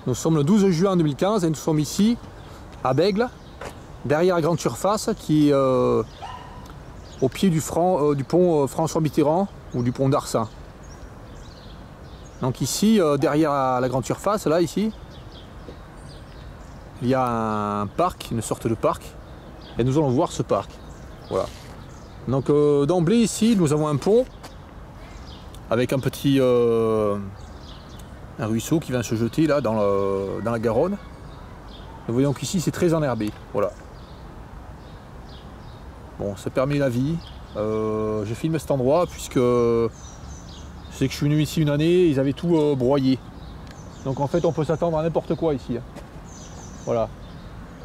Nous sommes le 12 juin 2015 et nous sommes ici à Bègles, derrière la grande surface qui est au pied du pont François Mitterrand ou du pont d'Arcin. Donc ici, derrière la grande surface, là, ici, il y a un parc, une sorte de parc, et nous allons voir ce parc. Voilà. Donc d'emblée ici, nous avons un pont avec un petit un ruisseau qui vient se jeter là dans la Garonne. Nous voyons qu'ici c'est très enherbé. Voilà. Bon, ça permet la vie. J'ai filmé cet endroit puisque je sais que je suis venu ici une année, ils avaient tout broyé. Donc en fait on peut s'attendre à n'importe quoi ici. Voilà.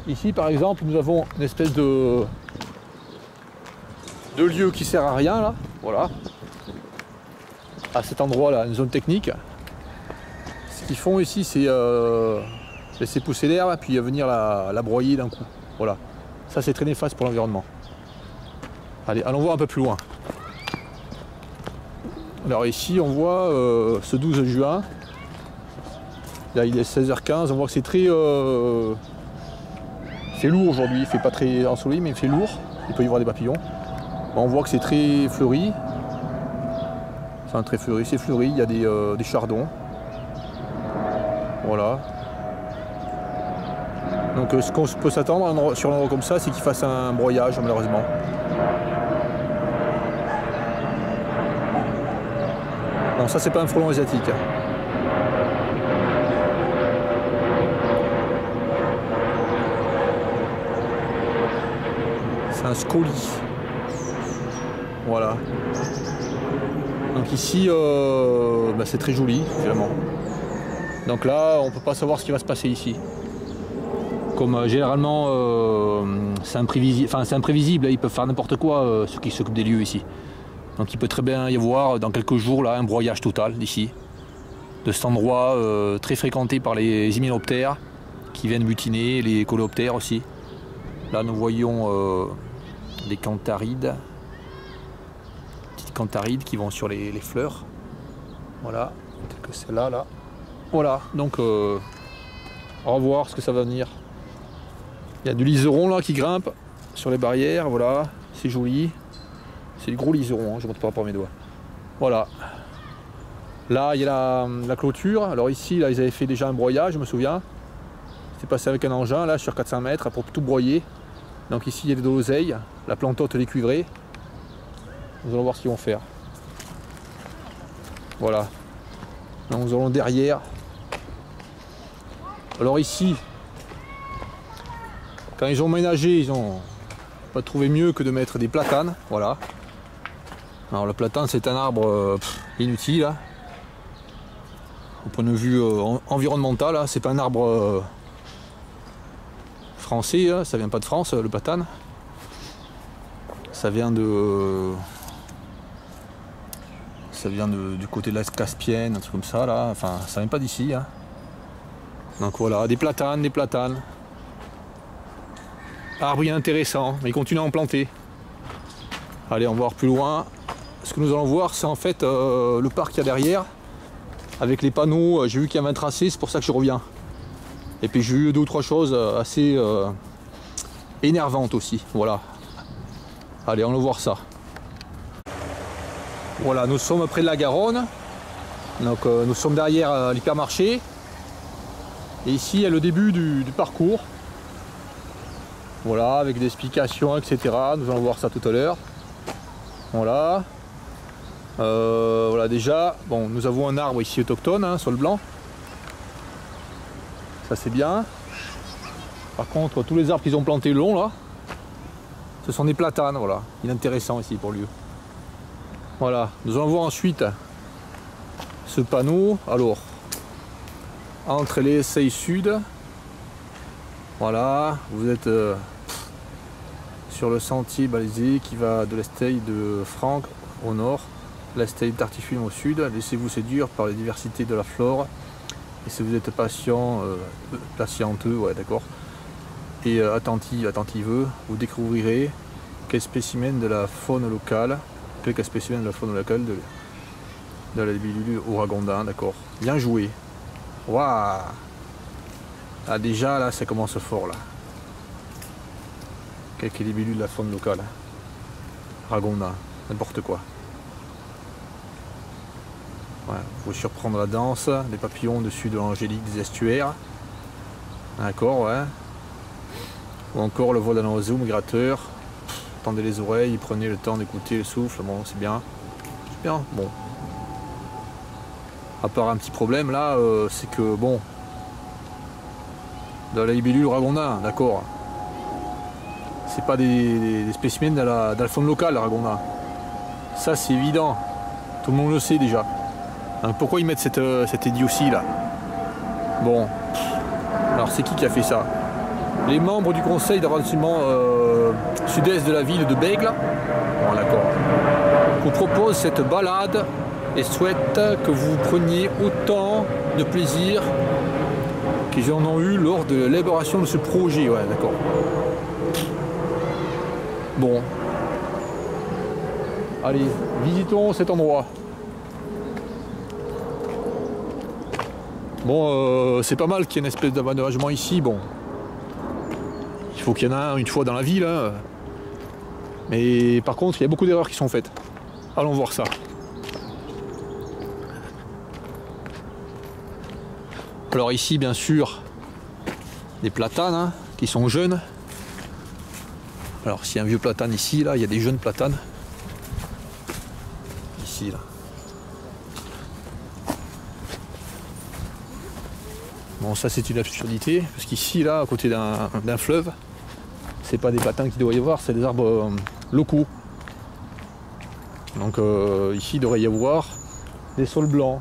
Ici par exemple nous avons une espèce de lieu qui sert à rien là. Voilà. À cet endroit là, une zone technique. Ce qu'ils font ici c'est laisser pousser l'herbe puis venir la broyer d'un coup. Voilà. Ça c'est très néfaste pour l'environnement. Allez, allons voir un peu plus loin. Alors ici on voit ce 12 juin. Là il est 16h15, on voit que c'est très... c'est lourd aujourd'hui, il fait pas très ensoleillé mais il fait lourd. Il peut y avoir des papillons. On voit que c'est très fleuri. Enfin très fleuri, c'est fleuri, il y a des chardons. Voilà. Donc ce qu'on peut s'attendre sur un endroit comme ça, c'est qu'il fasse un broyage malheureusement. Non, ça c'est pas un frelon asiatique. C'est un scolie. Voilà. Donc ici, c'est très joli, finalement. Donc là, on peut pas savoir ce qui va se passer ici. Comme généralement, c'est imprévisible, ils peuvent faire n'importe quoi, ceux qui s'occupent des lieux ici. Donc il peut très bien y avoir dans quelques jours là un broyage total d'ici, de cet endroit très fréquenté par les hyménoptères qui viennent butiner, les coléoptères aussi. Là nous voyons des cantharides, petites cantharides qui vont sur les fleurs. Voilà, telle que celle-là là. Voilà, donc au revoir ce que ça va venir. Il y a du liseron là qui grimpe sur les barrières, voilà, c'est joli. C'est du gros liseron, hein, je ne montre pas par mes doigts. Voilà. Là, il y a la clôture. Alors ici, là, ils avaient fait déjà un broyage, je me souviens. C'était passé avec un engin, là, sur 400 mètres, pour tout broyer. Donc ici, il y a de l'oseille, la plantote des cuivrés. Nous allons voir ce qu'ils vont faire. Voilà. Donc, nous allons derrière. Alors ici, quand ils ont ménagé, ils n'ont pas trouvé mieux que de mettre des platanes. Voilà. Alors le platane c'est un arbre inutile hein. Au point de vue environnemental, hein. C'est pas un arbre français, hein. Ça vient pas de France le platane. Ça vient du côté de la Caspienne, un truc comme ça là, enfin ça vient pas d'ici hein. Donc voilà, des platanes. Arbre intéressant, mais ils continuent à en planter. Allez, on va voir plus loin. Ce que nous allons voir, c'est en fait le parc qu'il y a derrière, avec les panneaux. J'ai vu qu'il y avait un tracé, c'est pour ça que je reviens. Et puis j'ai eu 2 ou 3 choses assez énervantes aussi. Voilà. Allez, on va voir ça. Voilà, nous sommes près de la Garonne. Donc nous sommes derrière l'hypermarché. Et ici, il y a le début du parcours. Voilà, avec des explications, etc. Nous allons voir ça tout à l'heure. Voilà. Voilà déjà, bon, nous avons un arbre ici autochtone, hein, sol blanc. Ça c'est bien. Par contre, tous les arbres qu'ils ont plantés le long là, ce sont des platanes, voilà. Inintéressant ici pour le lieu. Voilà, nous allons voir ensuite ce panneau. Alors, entre les Sey Sud, voilà, vous êtes sur le sentier balisé qui va de l'Esteye de Franck au nord, l'Esteye d'Artifune au sud. Laissez-vous séduire par les diversités de la flore. Et si vous êtes patienteux, ouais, d'accord, et attentiveux, vous découvrirez quelques spécimens de la faune locale, de la libellule ouragondin, d'accord. Bien joué. Waouh. Ah déjà là ça commence fort là. Quelques libellules de la faune locale. Ragondin, n'importe quoi. Ouais, faut surprendre la danse, des papillons au-dessus de l'angélique des estuaires. D'accord, ouais. Ou encore le vol d'un oiseau migrateur. Tendez les oreilles, prenez le temps d'écouter le souffle. Bon, c'est bien. C'est bien, bon. À part un petit problème là, c'est que bon. Dans la libellule ragondin, d'accord. C'est pas des spécimens de la faune locale, ragondin. Ça c'est évident. Tout le monde le sait déjà. Donc pourquoi ils mettent cette idiotie là? Bon. Alors c'est qui a fait ça? Les membres du conseil d'arrondissement sud-est de la ville de Bègles, bon d'accord, vous propose cette balade et souhaite que vous preniez autant de plaisir qu'ils en ont eu lors de l'élaboration de ce projet. Ouais d'accord. Bon. Allez, visitons cet endroit. Bon, c'est pas mal qu'il y ait une espèce d'aménagement ici, bon. Il faut qu'il y en ait un une fois dans la ville, hein. Mais par contre, il y a beaucoup d'erreurs qui sont faites. Allons voir ça. Alors ici, bien sûr, des platanes hein, qui sont jeunes. Alors s'il y a un vieux platane ici, là, il y a des jeunes platanes. Ici, là. Bon, ça c'est une absurdité, parce qu'ici, là, à côté d'un fleuve, c'est pas des platanes qu'il doit y avoir, c'est des arbres locaux. Donc ici, il devrait y avoir des saules blancs.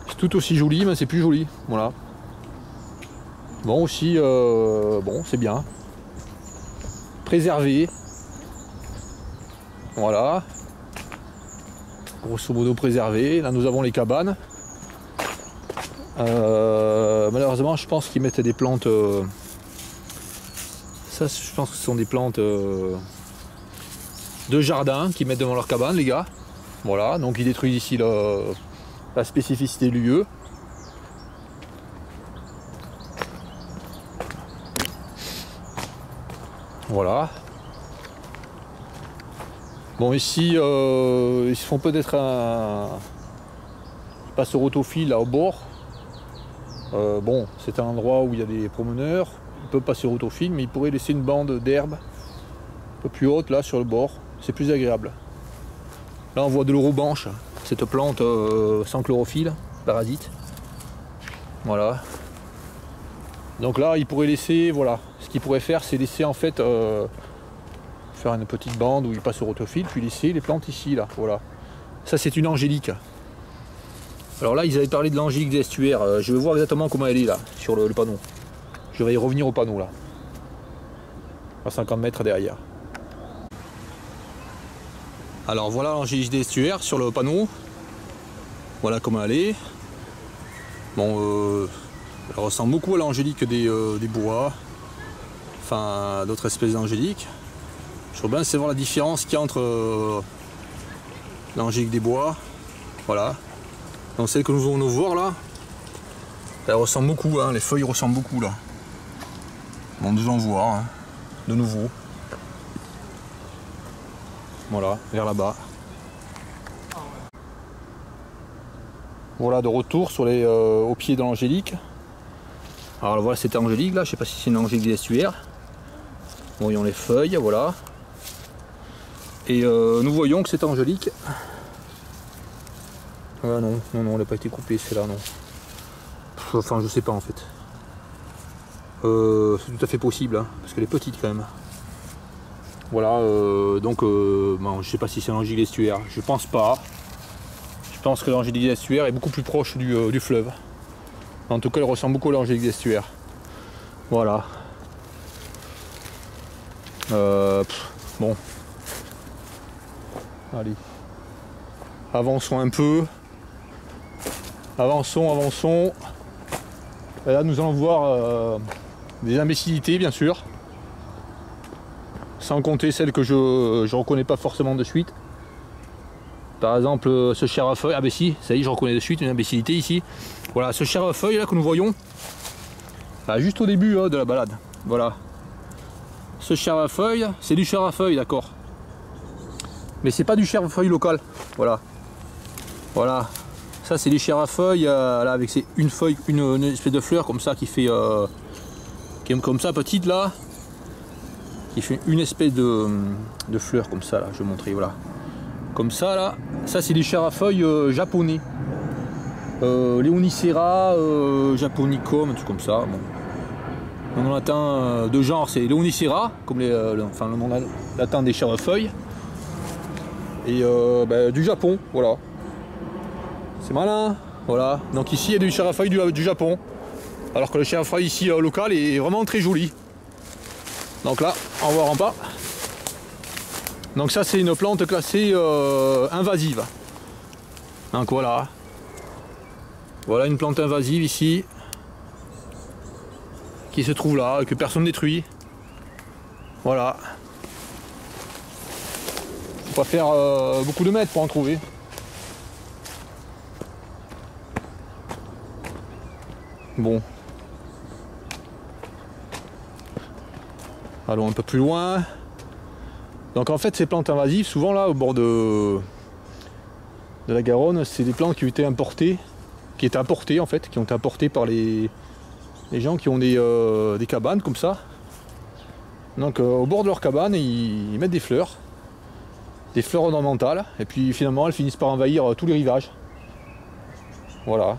C'est tout aussi joli, mais c'est plus joli. Voilà. Bon, aussi, bon, c'est bien. Préservé. Voilà. Grosso modo préservé. Là, nous avons les cabanes. Malheureusement, je pense qu'ils mettent des plantes. Ça, je pense que ce sont des plantes de jardin qu'ils mettent devant leur cabane, les gars. Voilà, donc ils détruisent ici la spécificité du lieu. Voilà. Bon, ici, ils se font peut-être un passeur autophile là au bord. Bon, c'est un endroit où il y a des promeneurs. Ils peuvent passer autophile, mais ils pourraient laisser une bande d'herbe un peu plus haute là sur le bord. C'est plus agréable. Là, on voit de l'eurobanche, cette plante sans chlorophylle, parasite. Voilà. Donc là, ils pourraient laisser, voilà. Ce qu'ils pourraient faire, c'est laisser en fait faire une petite bande où ils passent au autophile, puis laisser les plantes ici, là. Voilà. Ça, c'est une angélique. Alors là, ils avaient parlé de l'angélique des estuaires. Je vais voir exactement comment elle est là, sur le panneau. Je vais y revenir au panneau là. À 50 mètres derrière. Alors voilà l'angélique des estuaires sur le panneau. Voilà comment elle est. Bon, elle ressemble beaucoup à l'angélique des bois. Enfin, d'autres espèces d'angéliques. Je veux bien savoir la différence qu'il y a entre l'angélique des bois. Voilà. Donc celle que nous allons voir là, elle ressemble beaucoup, hein, les feuilles ressemblent beaucoup là. Bon, nous allons voir, hein, de nouveau. Voilà, vers là-bas. Voilà, de retour sur au pied de l'angélique. Alors voilà, c'était angélique là, je sais pas si c'est une angélique des estuaires. Voyons les feuilles, voilà. Et nous voyons que c'est angélique. Ah non, non, non, elle n'a pas été coupée, c'est là, non. Enfin, je sais pas en fait. C'est tout à fait possible, hein, parce qu'elle est petite quand même. Voilà, donc, bon, je sais pas si c'est l'angélique des estuaires, je pense pas. Je pense que l'angélique des estuaires est beaucoup plus proche du fleuve. En tout cas, elle ressemble beaucoup à l'angélique des estuaires. Voilà. Bon. Allez. Avançons un peu. Avançons, avançons. Et là, nous allons voir des imbécilités, bien sûr. Sans compter celles que je ne reconnais pas forcément de suite. Par exemple, ce chèvrefeuille. Ah ben si, ça y est, je reconnais de suite une imbécilité ici. Voilà, ce chèvrefeuille là que nous voyons. Ah, juste au début de la balade. Voilà. Ce chèvrefeuille, c'est du chèvrefeuille, d'accord. Mais c'est pas du chèvrefeuille local. Voilà. Voilà. Ça c'est des chèvrefeuilles là avec une feuille, une espèce de fleur comme ça qui fait qui est comme ça petite là. Qui fait une espèce de fleur comme ça là, je vais montrer, voilà. Comme ça là. Ça c'est des chèvrefeuilles japonais. Léonicera japonicum, un truc comme ça. Bon. Le nom latin de genre c'est Léonicera, comme enfin, le nom latin des chèvrefeuilles. Et du Japon, voilà. C'est malin, voilà. Donc ici il y a du chèvrefeuille du Japon. Alors que le chèvrefeuille ici local est vraiment très joli. Donc là, on voit en bas. Donc ça c'est une plante classée invasive. Donc voilà. Voilà une plante invasive ici. Qui se trouve là, que personne ne détruit. Voilà. Faut pas faire beaucoup de mètres pour en trouver. Bon. Allons un peu plus loin. Donc en fait ces plantes invasives, souvent là au bord de la Garonne, c'est des plantes qui ont été importées, qui étaient importées en fait, qui ont été importées par les gens qui ont des cabanes comme ça. Donc au bord de leur cabane, ils mettent des fleurs ornementales, et puis finalement elles finissent par envahir tous les rivages. Voilà.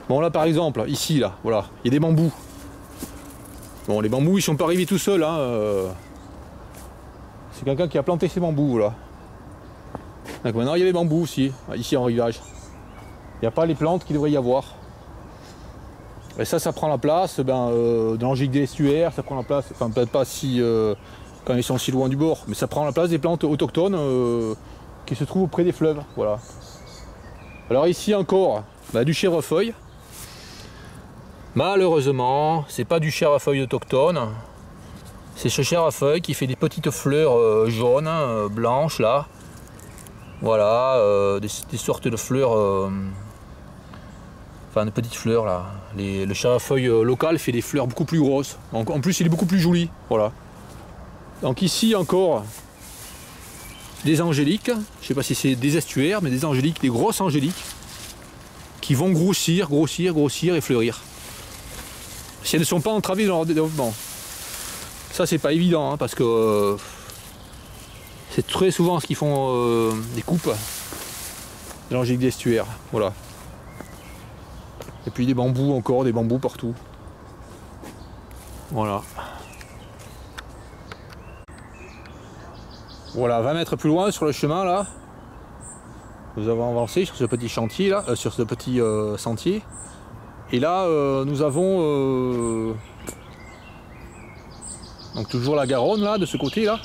Bon là par exemple, ici là, voilà, il y a des bambous. Bon les bambous ils sont pas arrivés tout seuls, hein, c'est quelqu'un qui a planté ces bambous là. Donc maintenant il y a les bambous aussi, ici en rivage. Il n'y a pas les plantes qu'il devrait y avoir. Et ça prend la place de l'angélique des estuaires, ça prend la place, enfin peut-être pas si quand ils sont si loin du bord, mais ça prend la place des plantes autochtones qui se trouvent auprès des fleuves. Voilà. Alors ici encore, du chèvrefeuille. Malheureusement, c'est pas du chèvrefeuille autochtone. C'est ce chèvrefeuille qui fait des petites fleurs jaunes, blanches là. Voilà, des sortes de fleurs. Enfin, de petites fleurs là. Le chèvrefeuille local fait des fleurs beaucoup plus grosses. Donc, en plus, il est beaucoup plus joli. Voilà. Donc ici encore des angéliques. Je sais pas si c'est des estuaires, mais des angéliques, des grosses angéliques qui vont grossir et fleurir. Si elles ne sont pas entravées dans leur développement. Ça c'est pas évident hein, parce que c'est très souvent ce qu'ils font des coupes de l'angélique d'estuaire. Voilà. Et puis des bambous encore, des bambous partout. Voilà. Voilà, 20 mètres plus loin sur le chemin là. Nous avons avancé sur ce petit chantier là, sur ce petit sentier. Et là nous avons donc toujours la Garonne là, de ce côté là.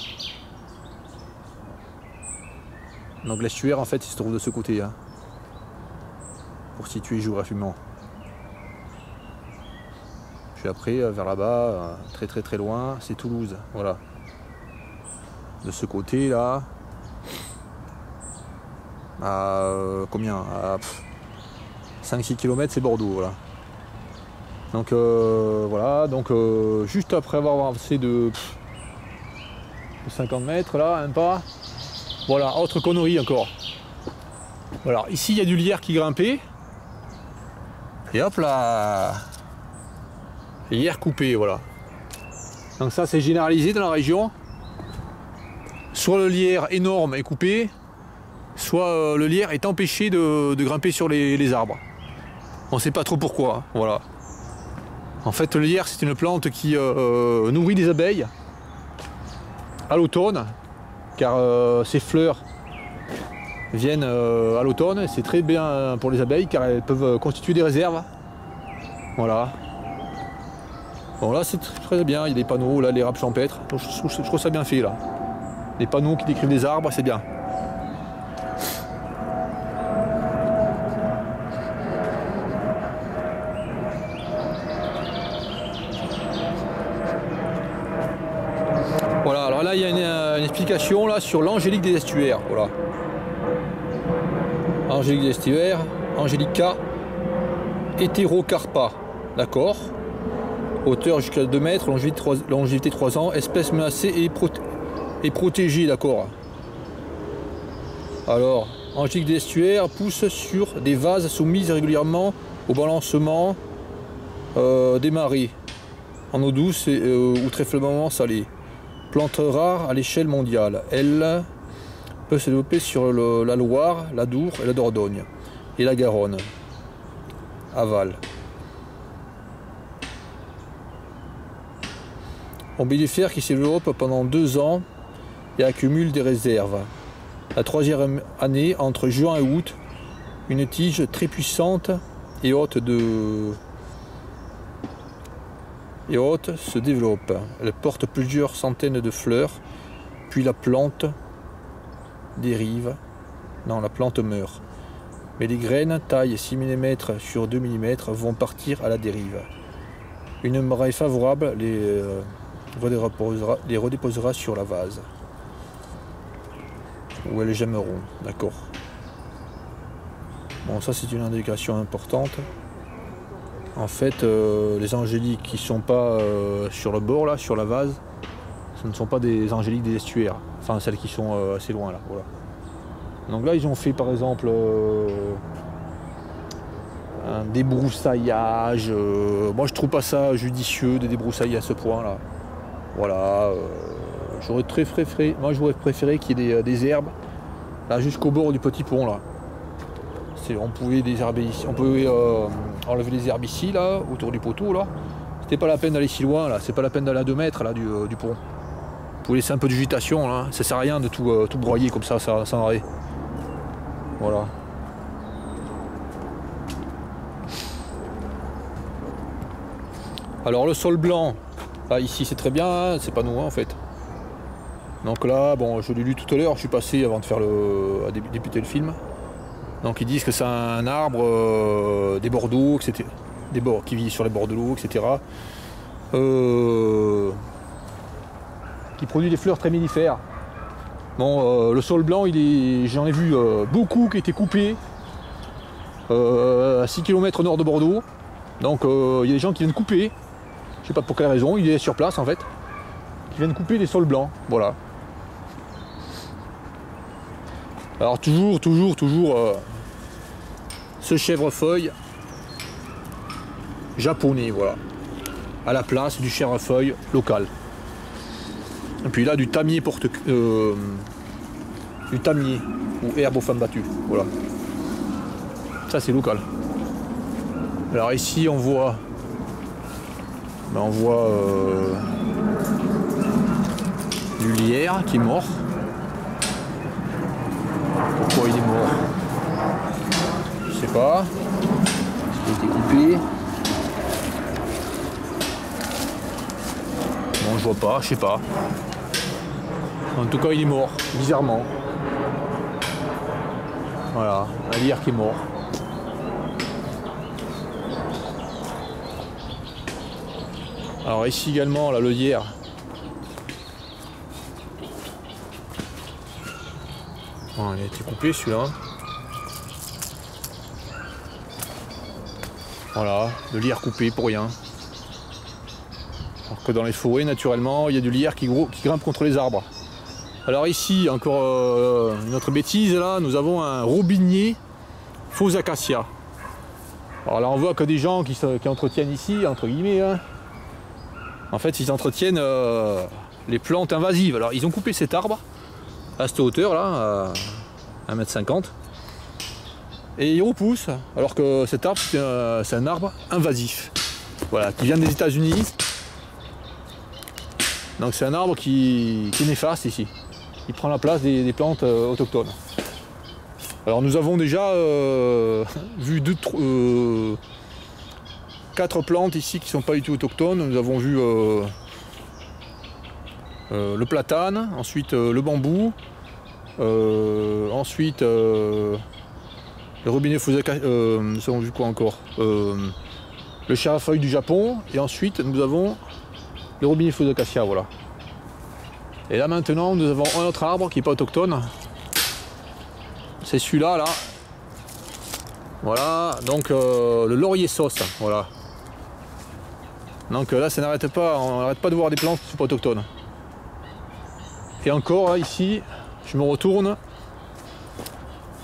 Donc l'estuaire en fait il se trouve de ce côté hein, pour situer géographiquement. Puis après vers là-bas, très loin, c'est Toulouse, voilà. De ce côté là, à combien, à 5-6 km c'est Bordeaux, voilà. Donc voilà, donc juste après avoir avancé de 50 mètres là, un pas. Voilà, autre connerie encore. Voilà, ici il y a du lierre qui grimpait. Et hop là, lierre coupé, voilà. Donc ça c'est généralisé dans la région. Soit le lierre énorme est coupé, soit le lierre est empêché de grimper sur les arbres. On ne sait pas trop pourquoi, hein, voilà. En fait le lierre c'est une plante qui nourrit les abeilles à l'automne. Car ces fleurs viennent à l'automne, c'est très bien pour les abeilles car elles peuvent constituer des réserves. Voilà. Bon là c'est très bien, il y a des panneaux, là l'érable champêtre, je trouve ça bien fait là. Les panneaux qui décrivent des arbres, c'est bien. Voilà, alors là il y a une explication là sur l'angélique des estuaires. Voilà. Angélique des estuaires, Angelica heterocarpa. d'accord. Hauteur jusqu'à 2 mètres, longévité 3 ans, espèce menacée et protégée, d'accord. Alors, angélique des estuaires pousse sur des vases soumis régulièrement au balancement des marées, en eau douce ou très faiblement salée. Plante rare à l'échelle mondiale. Elle peut se développer sur la Loire, la Dour et la Dordogne et la Garonne. Aval. Ombellifère qui se développe pendant 2 ans et accumule des réserves. La 3e année, entre juin et août, une tige très puissante et haute se développe. Elle porte plusieurs centaines de fleurs, puis la plante dérive. Non, la plante meurt. Mais les graines, taille 6 mm sur 2 mm, vont partir à la dérive. Une marée favorable les redéposera sur la vase, où elles gemmeront. D'accord. Bon, ça c'est une indication importante. En fait, les angéliques qui ne sont pas sur le bord, là, sur la vase, ce ne sont pas des angéliques des estuaires. Enfin, celles qui sont assez loin, là. Voilà. Donc là, ils ont fait, par exemple, un débroussaillage. Moi, je trouve pas ça judicieux de débroussailler à ce point-là. Voilà. Moi, j'aurais préféré qu'il y ait des herbes, là, jusqu'au bord du petit pont, là. On pouvait désherber ici, on pouvait enlever les herbes ici, là, autour du poteau, là. C'était pas la peine d'aller si loin, là. C'est pas la peine d'aller à 2 mètres, là, du pont. Vous pouvez laisser un peu de végétation, là. Ça sert à rien de tout broyer comme ça sans arrêt. Voilà. Alors le sol blanc, là, ici c'est très bien, hein, c'est pas nous, hein, en fait. Donc là, bon, je l'ai lu tout à l'heure, je suis passé avant de faire débuter le film. Donc ils disent que c'est un arbre des bords d'eau, etc. Qui vit sur les bords de l'eau, etc. Qui produit des fleurs très mellifères. Bon, le sol blanc, j'en ai vu beaucoup qui étaient coupés à 6 km au nord de Bordeaux. Donc il y a des gens qui viennent couper, je sais pas pour quelle raison, il est sur place en fait, qui viennent couper des sols blancs, voilà. Alors toujours ce chèvrefeuille japonais, voilà, à la place du chèvrefeuille local. Et puis là du tamier du tamier ou herbe aux femmes battues, voilà. Ça c'est local. Alors ici on voit du lierre qui est mort. Pourquoi il est mort? Je sais pas. Est-ce qu'il a été coupé? Bon, je vois pas, je sais pas. En tout cas il est mort, bizarrement. Voilà, un lierre qui est mort. Alors ici également, là, le lierre. Bon, il a été coupé celui-là. Voilà, le lierre coupé pour rien. Alors que dans les forêts, naturellement, il y a du lierre qui grimpe contre les arbres. Alors ici, encore une autre bêtise, là, nous avons un robinier faux acacia. Alors là, on voit que des gens qui entretiennent ici, entre guillemets, hein. En fait, ils entretiennent les plantes invasives. Alors, ils ont coupé cet arbre à cette hauteur là, à 1,50 m, et il repousse, alors que cet arbre, c'est un arbre invasif. Voilà, qui vient des États-Unis. Donc, c'est un arbre qui est néfaste ici. Il prend la place des plantes autochtones. Alors, nous avons déjà vu 4 plantes ici qui ne sont pas du tout autochtones. Nous avons vu le platane, ensuite le bambou, ensuite le robinet fusaka, nous avons vu quoi encore, le chèvrefeuille du Japon, et ensuite nous avons le robinet fusakacia, voilà. Et là maintenant nous avons un autre arbre qui n'est pas autochtone, c'est celui-là là. Voilà, donc le laurier sauce, voilà. Donc là ça n'arrête pas, on n'arrête pas de voir des plantes qui sont pas autochtones. Et encore là, ici, je me retourne.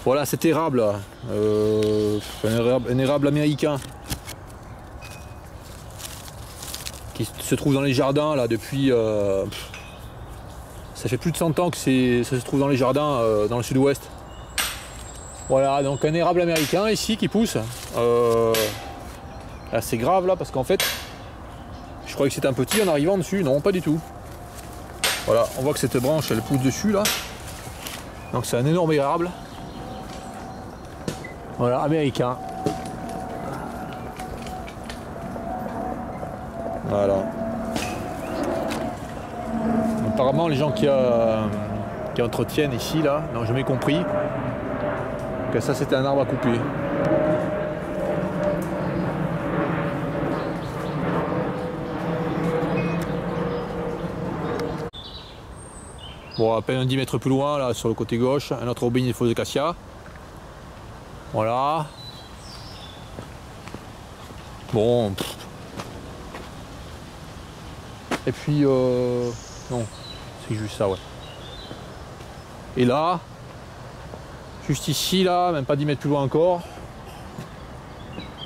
Voilà cet érable là, un érable américain qui se trouve dans les jardins là depuis... ça fait plus de 100 ans que ça se trouve dans les jardins dans le sud-ouest. Voilà, donc un érable américain ici qui pousse. Assez grave là parce qu'en fait, je croyais que c'était un petit en arrivant dessus. Non, pas du tout. Voilà, on voit que cette branche elle pousse dessus là. Donc c'est un énorme érable. Voilà, américain. Voilà. Apparemment les gens qui entretiennent ici là, n'ont jamais compris que ça c'était un arbre à couper. Bon, à peine 10 mètres plus loin, là, sur le côté gauche, un autre robinet de faux acacia. Voilà. Bon. Et puis, non, c'est juste ça, ouais. Et là, juste ici, là, même pas 10 mètres plus loin encore,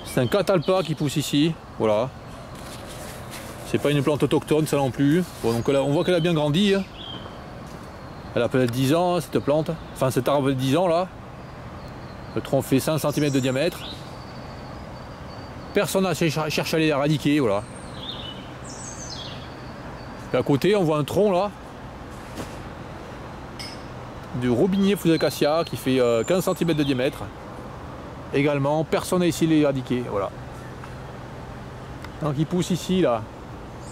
c'est un catalpa qui pousse ici, voilà. C'est pas une plante autochtone, ça non plus. Bon, donc là, on voit qu'elle a bien grandi. Hein. Elle a peut-être 10 ans, cette plante. Enfin, cet arbre de 10 ans, là. Le tronc fait 5 cm de diamètre. Personne n'a cherché à l'éradiquer, voilà. Et à côté, on voit un tronc, là, du robinier faux acacia qui fait 15 cm de diamètre. Également, personne n'a essayé de l'éradiquer, voilà. Donc il pousse ici, là.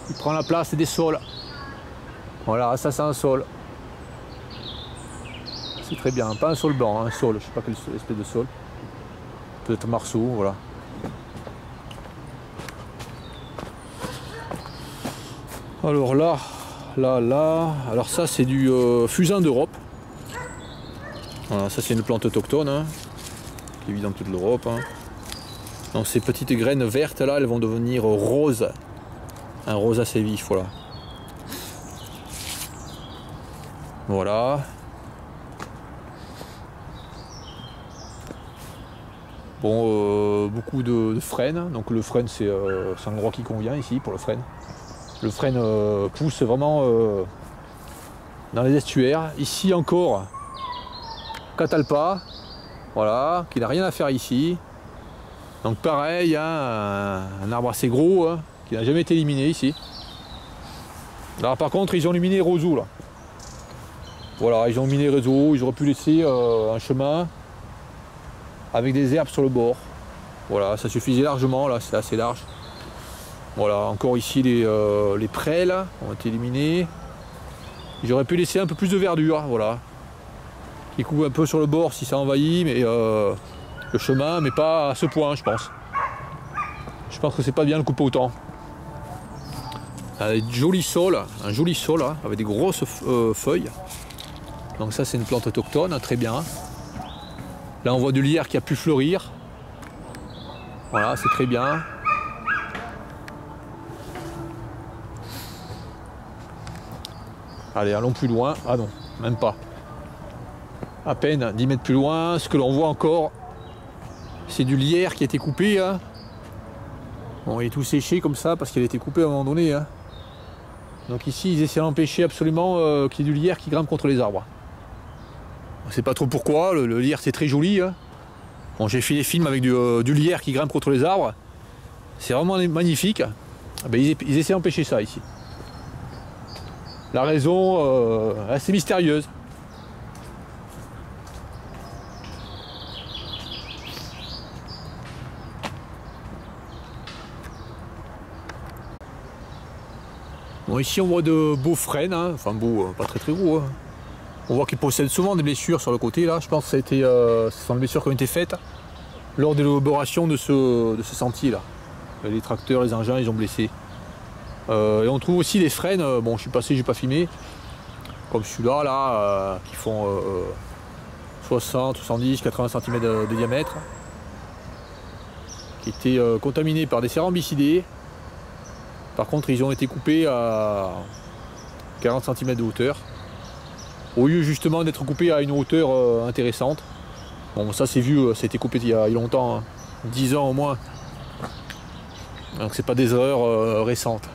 Il prend la place des sols. Voilà, ça c'est un sol. C'est très bien, pas un sol blanc, hein, un sol, je sais pas quelle espèce de sol. Peut-être marceau, voilà. Alors là, alors ça c'est du fusain d'Europe. Voilà, ça c'est une plante autochtone, hein, qui vit dans toute l'Europe. Hein. Donc ces petites graines vertes là, elles vont devenir roses. Un rose assez vif, voilà. Voilà. Bon, beaucoup de frênes. Donc le frêne c'est un endroit qui convient ici pour le frêne. Le frêne pousse vraiment dans les estuaires. Ici encore, catalpa, voilà, qui n'a rien à faire ici. Donc pareil, hein, un arbre assez gros, hein, qui n'a jamais été éliminé ici. Alors par contre, ils ont éliminé roseau là. Voilà, ils ont éliminé roseau, ils auraient pu laisser un chemin avec des herbes sur le bord. Voilà, ça suffisait largement, là c'est assez large. Voilà, encore ici les prés là, ont été éliminés. J'aurais pu laisser un peu plus de verdure, voilà. Qui couvre un peu sur le bord si ça envahit, mais le chemin, mais pas à ce point, je pense. Je pense que c'est pas bien de couper autant. Un joli sol hein, avec des grosses feuilles. Donc ça c'est une plante autochtone, très bien. Là on voit du lierre qui a pu fleurir. Voilà, c'est très bien. Allez, allons plus loin. Ah non, même pas. À peine 10 mètres plus loin, ce que l'on voit encore, c'est du lierre qui a été coupé. Hein. Bon, il est tout séché comme ça parce qu'il a été coupé à un moment donné. Hein. Donc ici, ils essaient d'empêcher absolument qu'il y ait du lierre qui grimpe contre les arbres. On ne sait pas trop pourquoi, le lierre c'est très joli. Hein. Bon, j'ai fait des films avec du lierre qui grimpe contre les arbres. C'est vraiment magnifique. Ben, ils essaient d'empêcher ça ici. La raison assez mystérieuse. Bon, ici on voit de beaux frênes, hein. Enfin beaux, pas très gros. Hein. On voit qu'ils possèdent souvent des blessures sur le côté là. Je pense que ce sont des blessures qui ont été faites lors de l'élaboration de ce sentier là. Les tracteurs, les engins, ils ont blessé. Et on trouve aussi des frênes, bon je suis passé, j'ai pas filmé, comme celui-là là, qui font 60, 70, 80 cm de diamètre, qui étaient contaminés par des cérambycidés, Par contre, ils ont été coupés à 40 cm de hauteur. Au lieu justement d'être coupés à une hauteur intéressante. Bon, ça c'est vieux, ça a été coupé il y a longtemps, hein. 10 ans au moins. Donc c'est pas des erreurs récentes.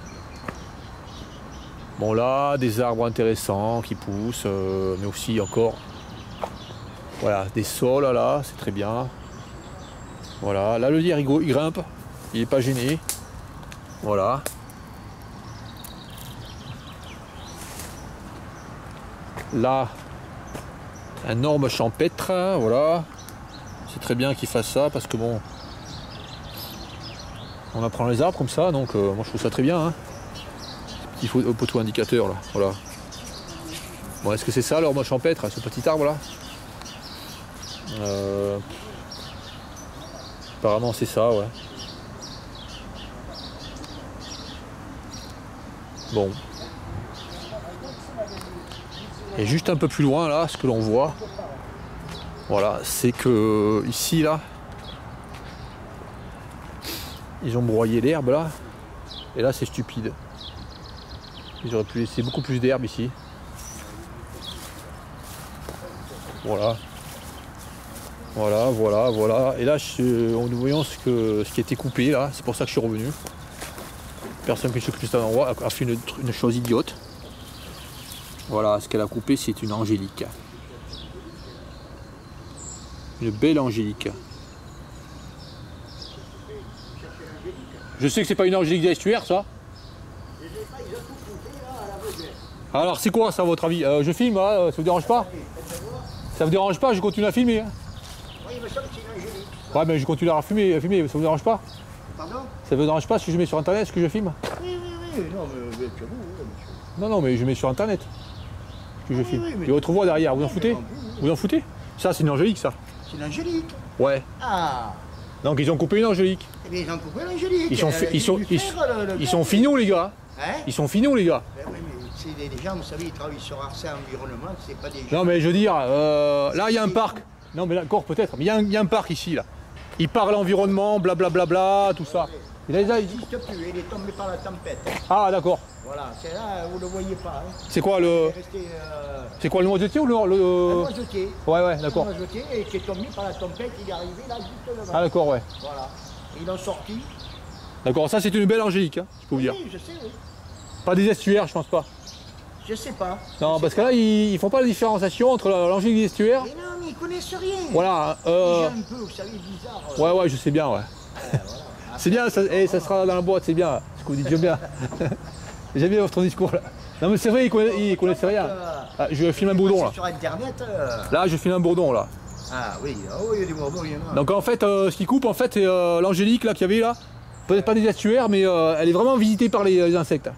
Bon là, des arbres intéressants qui poussent, mais aussi encore, voilà, des sols là, c'est très bien. Voilà, là le lierre il grimpe, il n'est pas gêné. Voilà. Là, un orme champêtre, voilà. C'est très bien qu'il fasse ça parce que bon, on apprend les arbres comme ça, donc moi je trouve ça très bien. Hein. Petit poteau indicateur là, voilà. Bon, est-ce que c'est ça l'orme champêtre, ce petit arbre là? Apparemment c'est ça, ouais. Bon. Et juste un peu plus loin là, ce que l'on voit, voilà, c'est que ici là, ils ont broyé l'herbe là, et là c'est stupide. Ils auraient pu laisser beaucoup plus d'herbe ici. Voilà. Voilà, voilà, voilà. Et là, nous voyons ce qui a été coupé là, c'est pour ça que je suis revenu. Personne qui s'occupe de cet endroit a fait une chose idiote. Voilà, ce qu'elle a coupé, c'est une angélique. Une belle angélique. Je sais que c'est pas une angélique d'estuaire, ça. Alors, c'est quoi ça, à votre avis? Je filme, là, ça vous dérange pas? Ça vous dérange pas? Je continue à filmer. Hein. Oui, il me semble que c'est une angélique. Ouais, mais je continue à filmer, ça vous dérange pas? Pardon? Ça vous dérange pas si je mets sur internet ce que je filme? Oui, non, mais c'est vous, monsieur. Non, non, mais je mets sur internet ce que je filme. Oui, Et votre voix derrière, vous en foutez? Vous en foutez? Ça, c'est une angélique, ça. C'est une angélique. Ouais. Ah. Donc ils ont coupé une angélique. Eh bien, ils ont coupé l'angélique. Ils sont finaux, les gars. Hein? Ils sont finaux, les gars. Ben oui, mais c'est des gens, vous savez, ils travaillent sur Arsène Environnement, c'est pas des gens. Non, mais je veux dire, là, il y a un parc. Non, mais d'accord, peut-être. Mais il y a un parc ici, là. Il parle l'environnement, blablabla, tout ça. Il n'existe plus, il est tombé par la tempête. Ah, d'accord. Voilà, c'est là, vous ne le voyez pas. Hein. C'est quoi le. C'est quoi le noisetier ou le. Un noisetier. Ouais, d'accord. Un noisetier et qui est tombé par la tempête, il est arrivé là, juste devant. Ah, d'accord, ouais. Voilà. Et ils l'ont sorti. D'accord, ça, c'est une belle angélique, hein, je peux vous dire. Oui, je sais, oui. Pas des estuaires, je pense pas. Je sais pas. Non, parce que là, ils font pas la différenciation entre l'angélique des estuaires. Mais non, mais ils connaissent rien. Voilà. Ils un peu, vous savez, bizarre. Ouais, je sais bien, ouais. Voilà. C'est bien, ça sera dans la boîte, c'est bien. Ce que vous dites, j'aime bien. J'aime bien votre discours là. Non mais c'est vrai, ils connaissent rien. Ah, je filme un bourdon là. Sur internet. Là, je filme un bourdon là. Ah oui, il y a des bourdons, il y en a. Donc en fait, ce qui coupe, en fait, c'est l'angélique là qu'il y avait là. Peut-être pas des estuaires, mais elle est vraiment visitée par les insectes.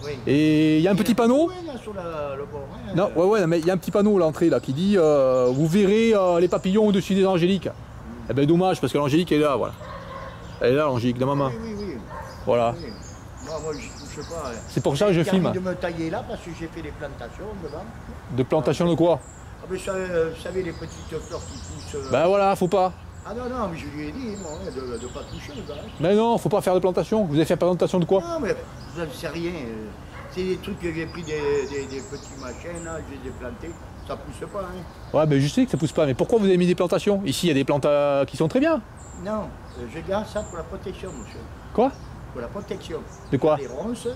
Oui. Et il y a un petit panneau. Oui, là, sur le bord. Hein, Non, ouais, mais il y a un petit panneau à l'entrée là qui dit vous verrez les papillons au-dessus des angéliques. Eh ben dommage parce que l'angélique est là, voilà. Elle est là, l'angélique dans ma main. Oui. Voilà. Oui. Moi, je sais pas. C'est pour ça que je filme. J'ai envie de me tailler là parce que j'ai fait des plantations devant. De plantation de quoi? Ah, mais vous savez, les petites fleurs qui poussent. Ben voilà, faut pas. Ah non, mais je lui ai dit moi, de ne pas toucher les gars. Mais non, faut pas faire de plantation. Vous avez fait plantation de quoi? Non, mais vous n'en savez rien. C'est des trucs que j'ai pris des petits machins là, je les ai plantés. Ça pousse pas, hein. Ouais, mais je sais que ça pousse pas. Mais pourquoi vous avez mis des plantations? Ici, il y a des plantes qui sont très bien. Non, je garde ça pour la protection, monsieur. Quoi? Pour la protection. De quoi? Les ronces.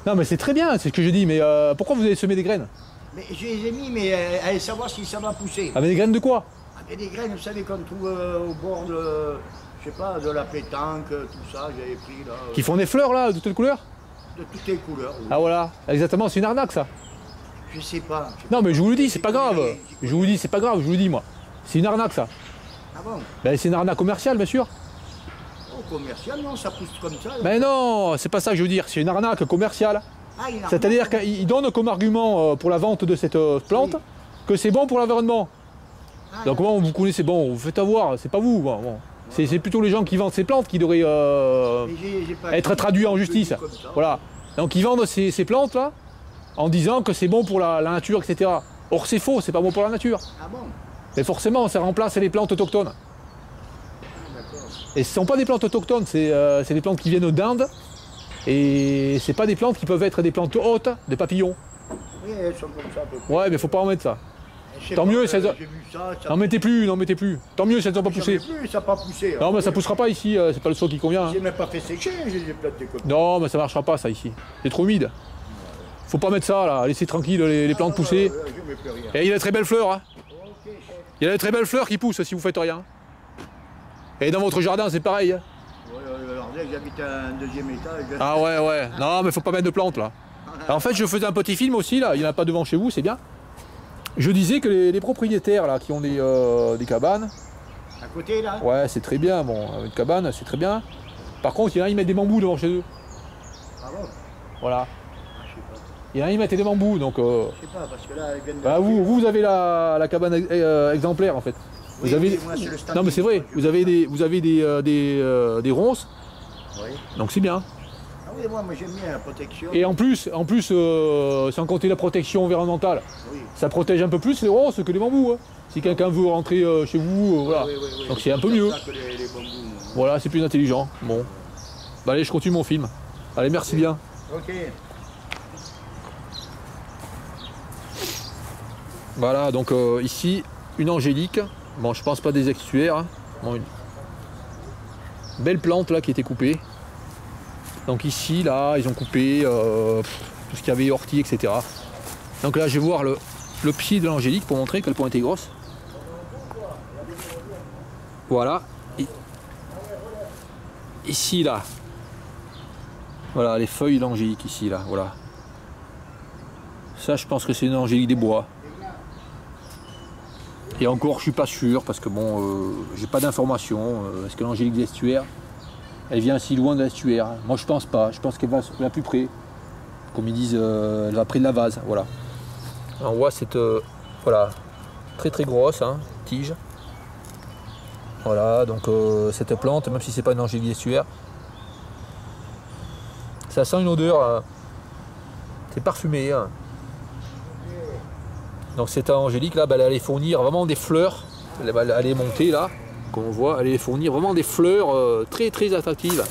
Non, mais c'est très bien, c'est ce que je dis. Mais pourquoi vous avez semé des graines? Mais je les ai mis, mais allez savoir si ça va pousser. Ah, mais des graines de quoi? Ah, mais des graines, vous savez, qu'on trouve au bord de, je sais pas, de la pétanque, tout ça, j'avais pris là. Qui font des fleurs là, de toutes les couleurs? De toutes les couleurs. Oui. Ah voilà, exactement, c'est une arnaque ça. Je sais pas. Non, mais je vous le dis, c'est pas grave. Je vous le dis, c'est pas grave, je vous le dis moi. C'est une arnaque ça. Ah bon? Ben, c'est une arnaque commerciale, bien sûr. Oh, commercial, non, ça pousse comme ça. Mais non, c'est pas ça que je veux dire, c'est une arnaque commerciale. Ah, il y en a C'est-à-dire qu'ils donnent comme argument pour la vente de cette plante que c'est bon pour l'environnement. Ah, Donc comment vous connaissez, bon, vous faites avoir, c'est pas vous. Bon. C'est plutôt les gens qui vendent ces plantes qui devraient être traduits en justice. Voilà. Donc ils vendent ces plantes là en disant que c'est bon pour la nature, etc. Or c'est faux, c'est pas bon pour la nature. Ah bon? Mais forcément, ça remplace les plantes autochtones. D'accord. Et ce ne sont pas des plantes autochtones, c'est des plantes qui viennent d'Inde Et c'est pas des plantes qui peuvent être des plantes hautes, des papillons. Oui, elles sont comme ça à peu près. Ouais, mais faut pas en mettre ça. Tant pas, mieux, ça... j'ai vu ça. N'en mettez plus, n'en mettez plus. Tant mieux si elles n'ont pas poussé. Plus, ça n'a pas poussé. Non, mais ça poussera pas ici, c'est pas le sol qui convient. J'ai même pas fait sécher, j'ai des plantes comme ça. Non, mais ça marchera pas ça ici. C'est trop humide. Faut pas mettre ça là, laissez tranquille les plantes pousser. Je mets plus rien. Et il y a des très belles fleurs. Hein. Okay, Il y a des très belles fleurs qui poussent si vous faites rien. Et dans votre jardin, c'est pareil. Hein. Alors là, j'habite à un deuxième étage. Ah ouais, ouais. Non, mais faut pas mettre de plantes là. Alors, en fait, je faisais un petit film aussi là, il n'y en a pas devant chez vous, c'est bien. Je disais que les propriétaires là qui ont des cabanes. À côté là? Ouais, c'est très bien, bon, une cabane, c'est très bien. Par contre, il y en a, ils mettent des bambous devant chez eux. Ah bon? Voilà. Ah, je sais pas. Il y en a, ils mettent des bambous, donc... Je sais pas, parce que là, ils viennent de... Bah, vous avez la cabane exemplaire en fait. Oui, Vous avez... oui, moi, c'est le stand. Non mais c'est vrai, vous avez des ronces, Oui. donc c'est bien. Ah oui, moi j'aime bien la protection. Et en plus sans compter la protection environnementale, Oui. ça protège un peu plus les ronces que les bambous. Hein. Si quelqu'un veut rentrer chez vous, voilà. Oui. Donc c'est un peu mieux. Que les bambous, Voilà, c'est plus intelligent. Bon. Bah allez, je continue mon film. Allez, merci bien. Ok. Voilà, donc ici, une angélique. Bon, je pense pas des estuaires. Hein. Bon, une belle plante là qui a été coupée. Donc ici, là, ils ont coupé tout ce qu'il y avait, ortie, etc. Donc là, je vais voir le pied de l'angélique pour montrer quel point était grosse. Voilà. Ici, là. Voilà, les feuilles de l'angélique ici, là. Voilà. Ça, je pense que c'est une angélique des bois. Et encore, je suis pas sûr parce que bon, j'ai pas d'informations. Est-ce que l'angélique des estuaires, elle vient si loin de l'estuaire? Moi, je pense pas. Je pense qu'elle va plus près. Comme ils disent, elle va près de la vase. Voilà. On voit cette voilà, très très grosse hein, tige. Voilà, donc cette plante, même si c'est pas une angélique d'estuaire, ça sent une odeur. C'est parfumé. Hein. Donc cette angélique là, elle allait fournir vraiment des fleurs. Elle allait monter là, comme on voit, elle allait fournir vraiment des fleurs très très attractives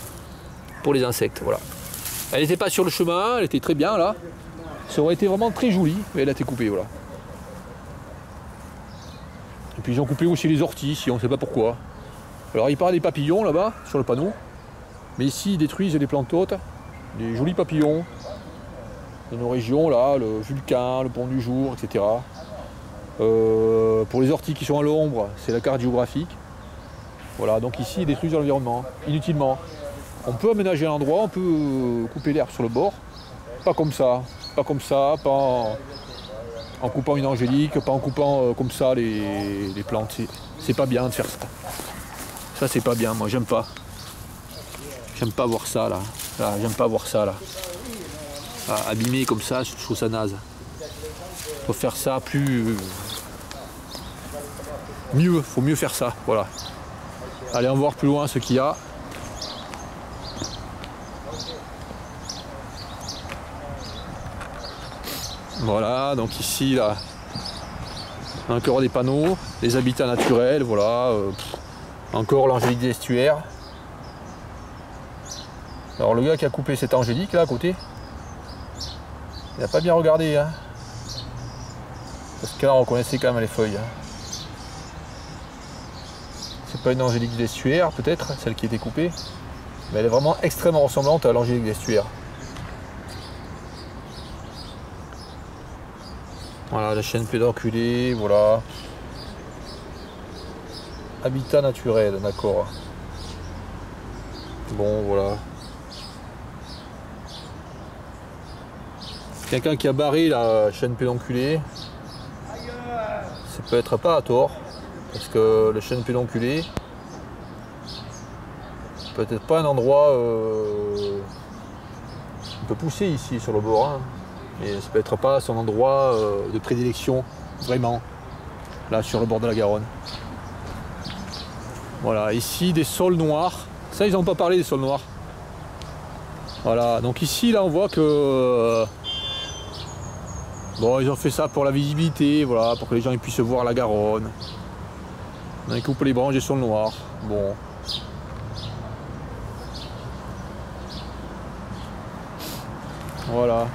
pour les insectes. Voilà. Elle n'était pas sur le chemin, elle était très bien là. Ça aurait été vraiment très joli, mais elle a été coupée, voilà. Et puis ils ont coupé aussi les orties, si on ne sait pas pourquoi. Alors il parle des papillons là-bas, sur le panneau. Mais ici ils détruisent les plantes hautes, des jolis papillons de nos régions, là, le Vulcain, le Pont du Jour, etc. Pour les orties qui sont à l'ombre, c'est la carte géographique. Voilà, donc ici ils détruisent l'environnement, inutilement. On peut aménager l'endroit, on peut couper l'herbe sur le bord. Pas comme ça, pas en coupant une angélique, pas en coupant comme ça les plantes. C'est pas bien de faire ça. Ça c'est pas bien, moi j'aime pas. J'aime pas voir ça là. J'aime pas voir ça là. Abîmé comme ça, je trouve ça naze. Faut faire ça plus... mieux, faut mieux faire ça, voilà. Allez, on va voir plus loin ce qu'il y a. Voilà, donc ici, là, encore des panneaux, les habitats naturels, voilà. Encore l'angélique des estuaires. Alors le gars qui a coupé cette angélique, là, à côté, il n'a pas bien regardé, hein. Parce que là, on reconnaissait quand même les feuilles. Hein. C'est pas une angélique d'estuaire, peut-être, celle qui a été coupée. Mais elle est vraiment extrêmement ressemblante à l'angélique d'estuaire. Voilà, la chaîne pédonculée, voilà. Habitat naturel, d'accord. Bon, voilà. Quelqu'un qui a barré la chaîne pédonculée, ça peut être pas à tort, parce que la chaîne pédonculée, peut-être pas un endroit on peut pousser ici sur le bord, hein, mais ça peut être pas son endroit de prédilection, vraiment, là sur le bord de la Garonne. Voilà, ici des saules noirs, ça ils n'ont pas parlé des saules noirs. Voilà, donc ici là on voit que bon, ils ont fait ça pour la visibilité, voilà, pour que les gens ils puissent voir la Garonne. On a coupé les branches des saules noirs. Bon. Voilà.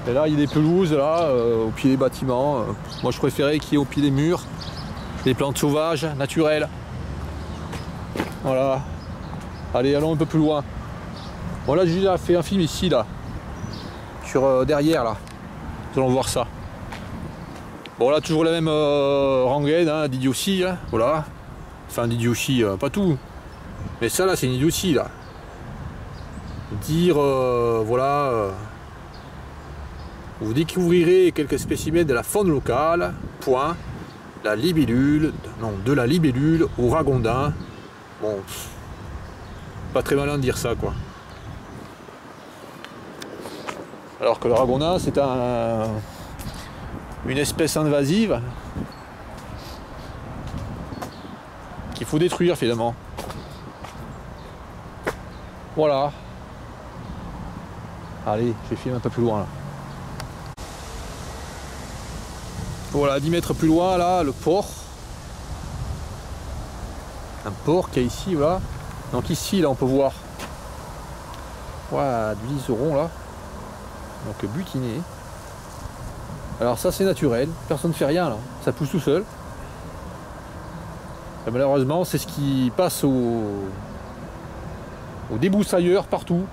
Et là il y a des pelouses là, au pied des bâtiments. Moi je préférais qu'il y ait au pied des murs des plantes sauvages, naturelles. Voilà. Allez, allons un peu plus loin. Bon là j'ai déjà fait un film ici là. Sur derrière là. Nous allons voir ça. Bon là toujours la même rengaine hein, d'idiotie, hein, voilà. Enfin d'idiotie, pas tout. Mais ça là c'est une idiotie là. Dire voilà. Vous découvrirez quelques spécimens de la faune locale. Point. La libellule, non, de la libellule au ragondin. Bon, pas très malin de dire ça quoi. Alors que le ragondin c'est une espèce invasive qu'il faut détruire finalement. Voilà. Allez, je vais filmer un peu plus loin là. Voilà, 10 mètres plus loin là, le port. Un port qu'il y a ici, voilà. Donc ici là on peut voir voilà, du liseron là. Donc butiné. Alors ça c'est naturel, personne ne fait rien là, ça pousse tout seul. Et malheureusement c'est ce qui passe au débroussailleur partout.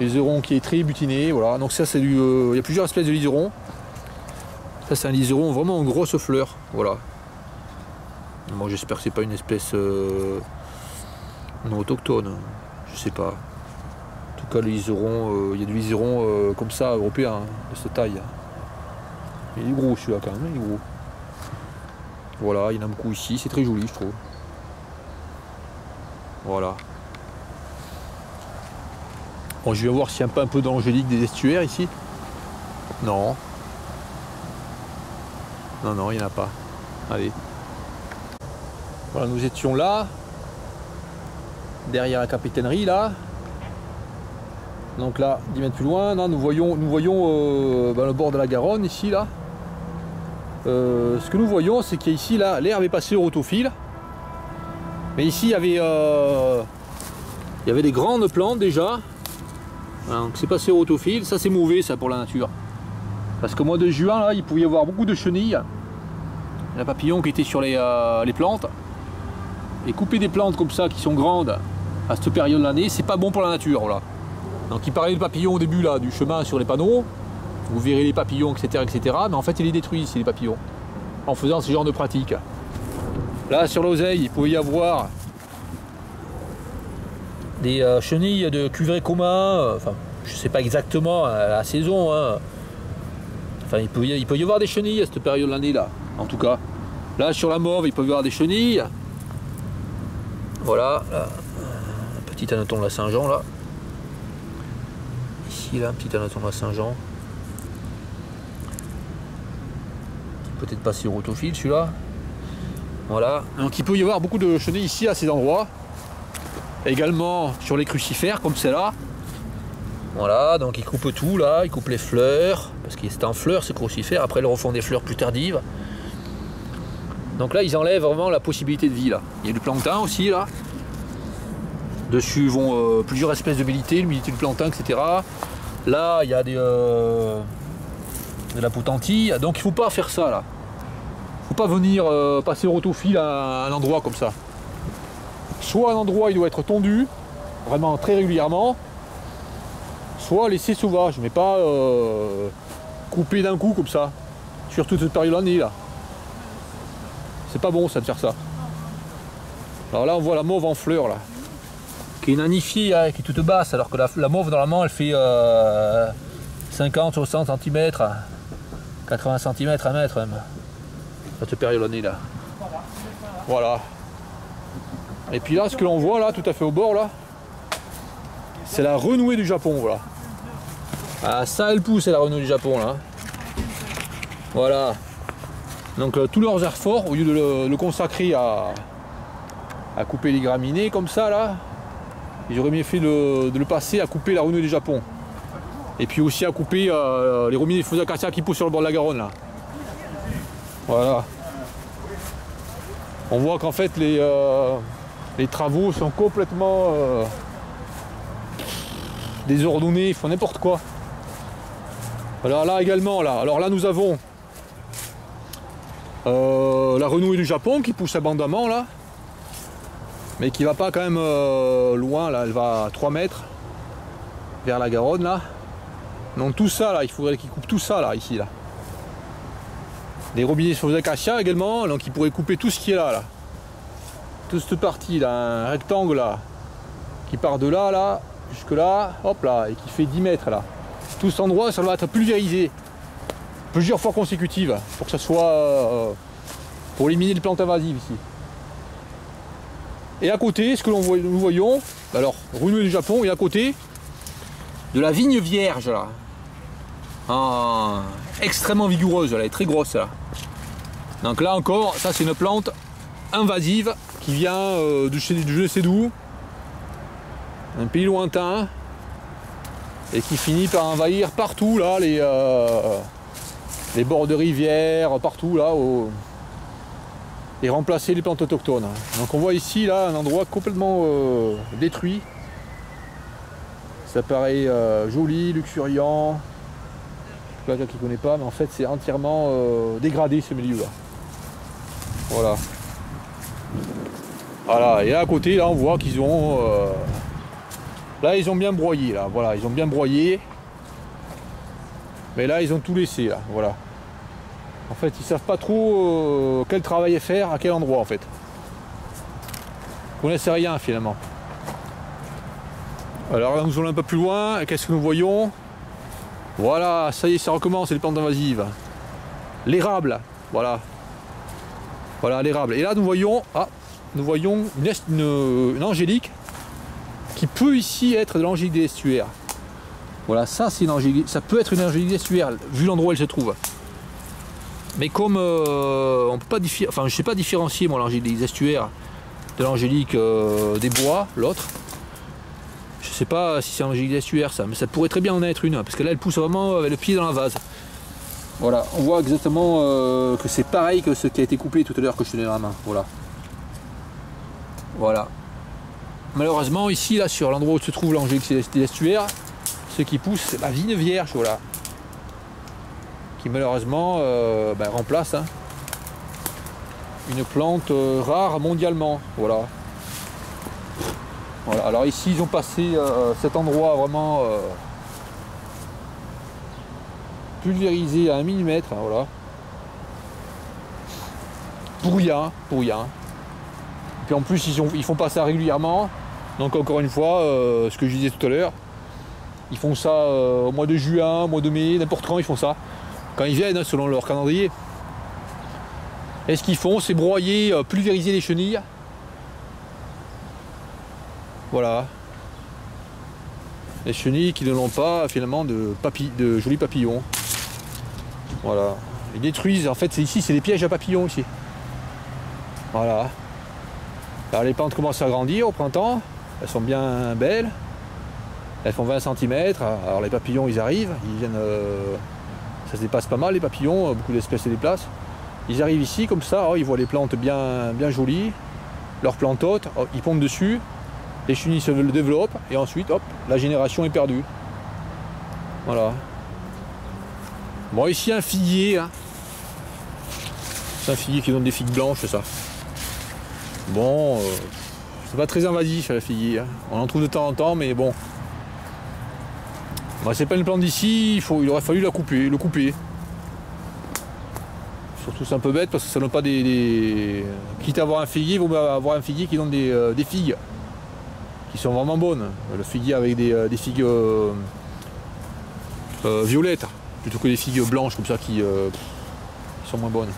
Les liserons qui est très butiné, voilà. Donc ça c'est du. Il y a plusieurs espèces de liserons. Ça c'est un liseron vraiment en grosse fleur, voilà. Moi j'espère que c'est pas une espèce non autochtone, je sais pas. En tout cas le liseron, il y a du liseron comme ça européen, hein, de cette taille. Il est gros celui-là quand même, il est gros. Voilà, il y en a beaucoup ici, c'est très joli je trouve. Voilà. Bon, je vais voir s'il y a pas un peu d'angélique des estuaires ici. Non. Non, il n'y en a pas. Allez. Voilà, nous étions là. Derrière la capitainerie, là. Donc là, 10 mètres plus loin, là, nous voyons le bord de la Garonne, ici, là. Ce que nous voyons, c'est qu'ici, là, l'herbe est passée au rotophile. Mais ici, il y avait des grandes plantes, déjà. Donc c'est passé au rotophile. Ça, c'est mauvais, ça, pour la nature. Parce qu'au mois de juin, là, il pouvait y avoir beaucoup de chenilles. Il y a un papillon qui était sur les plantes. Et couper des plantes comme ça, qui sont grandes, à cette période de l'année, c'est pas bon pour la nature, voilà. Donc il parlait de papillons au début, là, du chemin sur les panneaux. Vous verrez les papillons, etc., etc. Mais en fait, il les détruit ici, les papillons. En faisant ce genre de pratique. Là, sur l'oseille, il pouvait y avoir des chenilles de cuvré commun. Enfin, je sais pas exactement à la saison, hein. Enfin, il peut y avoir des chenilles à cette période de l'année là, en tout cas. Là, sur la mauve, il peut y avoir des chenilles. Voilà, là, un petit anaton de la Saint-Jean là. Ici, là, un petit anaton de la Saint-Jean. Peut-être passer au rotophile celui-là. Voilà. Donc il peut y avoir beaucoup de chenilles ici à ces endroits. Également sur les crucifères comme celle-là. Voilà, donc ils coupent tout là, ils coupent les fleurs, parce que c'est en fleurs ce crucifère, après ils le refont des fleurs plus tardives. Donc là ils enlèvent vraiment la possibilité de vie là. Il y a du plantain aussi là. Dessus vont plusieurs espèces de mélitées, l'humidité du plantain, etc. Là il y a de la potentille, donc il ne faut pas faire ça là. Il ne faut pas venir passer au rotophile à un endroit comme ça. Soit un endroit il doit être tondu, vraiment très régulièrement, soit laisser sauvage, mais pas couper d'un coup comme ça, sur toute cette période de l'année là. C'est pas bon ça de faire ça. Alors là on voit la mauve en fleurs là, qui est nanifiée, hein, qui est toute basse, alors que la mauve normalement elle fait 50, 60 cm, 80 cm, 1 mètre même, cette période de l'année là. Voilà. Et puis là ce que l'on voit là, tout à fait au bord là, c'est la renouée du Japon, voilà. Ah, ça elle pousse, c'est la renouée du Japon là. Voilà. Donc tous leurs efforts, au lieu de le consacrer à couper les graminées comme ça là, ils auraient mieux fait de le passer à couper la renouée du Japon. Et puis aussi à couper les rominés de Fusakasia qui poussent sur le bord de la Garonne là. Voilà. On voit qu'en fait les travaux sont complètement désordonnés, ils font n'importe quoi. Alors là également, là, alors là nous avons la renouée du Japon qui pousse abondamment là, mais qui va pas quand même loin là, elle va à 3 mètres vers la Garonne là. Donc tout ça là, il faudrait qu'ils coupent tout ça là, ici là. Des robinets sur les acacias également, donc ils pourraient couper tout ce qui est là, là. Toute cette partie là, un rectangle là, qui part de là, là, jusque là, hop là, et qui fait 10 mètres là. Tout cet endroit, ça va être pulvérisé plusieurs fois consécutives pour que ça soit pour éliminer les plantes invasives ici. Et à côté, ce que nous voyons, alors renouée du Japon, et à côté de la vigne vierge là, extrêmement vigoureuse, elle est très grosse là. Donc là encore, ça c'est une plante invasive qui vient de je ne sais d'où, un pays lointain, et qui finit par envahir partout là les bords de rivières, partout là, et remplacer les plantes autochtones. Donc on voit ici là un endroit complètement détruit. Ça paraît joli, luxuriant. Je sais pas qui ne connaît pas, mais en fait c'est entièrement dégradé ce milieu là. Voilà. Voilà, et là à côté là on voit qu'ils ont là ils ont bien broyé là, voilà, ils ont bien broyé. Mais là ils ont tout laissé là, voilà. En fait ils savent pas trop quel travail faire à quel endroit en fait. Ils connaissent rien finalement. Alors là nous allons un peu plus loin, et qu'est-ce que nous voyons? Voilà, ça y est, ça recommence les plantes invasives. L'érable, voilà. Voilà l'érable. Et là nous voyons, une angélique qui peut ici être de l'angélique des estuaires. Voilà, ça c'est une angélique, ça peut être une angélique des estuaires vu l'endroit où elle se trouve. Mais comme on peut pas je ne sais pas différencier moi l'angélique des estuaires de l'angélique des bois, l'autre. Je sais pas si c'est l'angélique des estuaires ça, mais ça pourrait très bien en être une, parce que là elle pousse vraiment avec le pied dans la vase. Voilà, on voit exactement que c'est pareil que ce qui a été coupé tout à l'heure que je tenais dans la main. Voilà. Voilà. Malheureusement ici là sur l'endroit où se trouve l'angélique des estuaires, ce qui pousse c'est la vigne vierge, voilà. Qui malheureusement remplace une plante rare mondialement. Voilà. Voilà. Alors ici ils ont passé cet endroit vraiment pulvérisé à 1 mm, voilà. Pour rien. Puis en plus ils font pas ça régulièrement. Donc encore une fois, ce que je disais tout à l'heure, ils font ça au mois de juin, au mois de mai, n'importe quand ils font ça. Quand ils viennent, selon leur calendrier. Et ce qu'ils font, c'est broyer, pulvériser les chenilles. Voilà. Les chenilles qui ne l'ont pas finalement de jolis papillons. Voilà. Ils détruisent, en fait ici c'est des pièges à papillons ici. Voilà. Alors les plantes commencent à grandir au printemps, elles sont bien belles. Elles font 20 cm, alors les papillons ils arrivent, ils viennent. Ça se dépasse pas mal les papillons, beaucoup d'espèces se déplacent. Ils arrivent ici comme ça, ils voient les plantes bien jolies, leurs plantes hautes, ils pompent dessus, les chenilles se développent et ensuite hop, la génération est perdue. Voilà. Bon ici un figuier, c'est un figuier qui donne des figues blanches ça. Bon, c'est pas très invasif la figuier, on en trouve de temps en temps mais bon. Bah, c'est pas une plante d'ici, il aurait fallu le couper. Surtout c'est un peu bête parce que ça donne pas quitte à avoir un figuier, il vaut mieux avoir un figuier qui donne des figues qui sont vraiment bonnes. Le figuier avec des figues violettes plutôt que des figues blanches comme ça qui sont moins bonnes.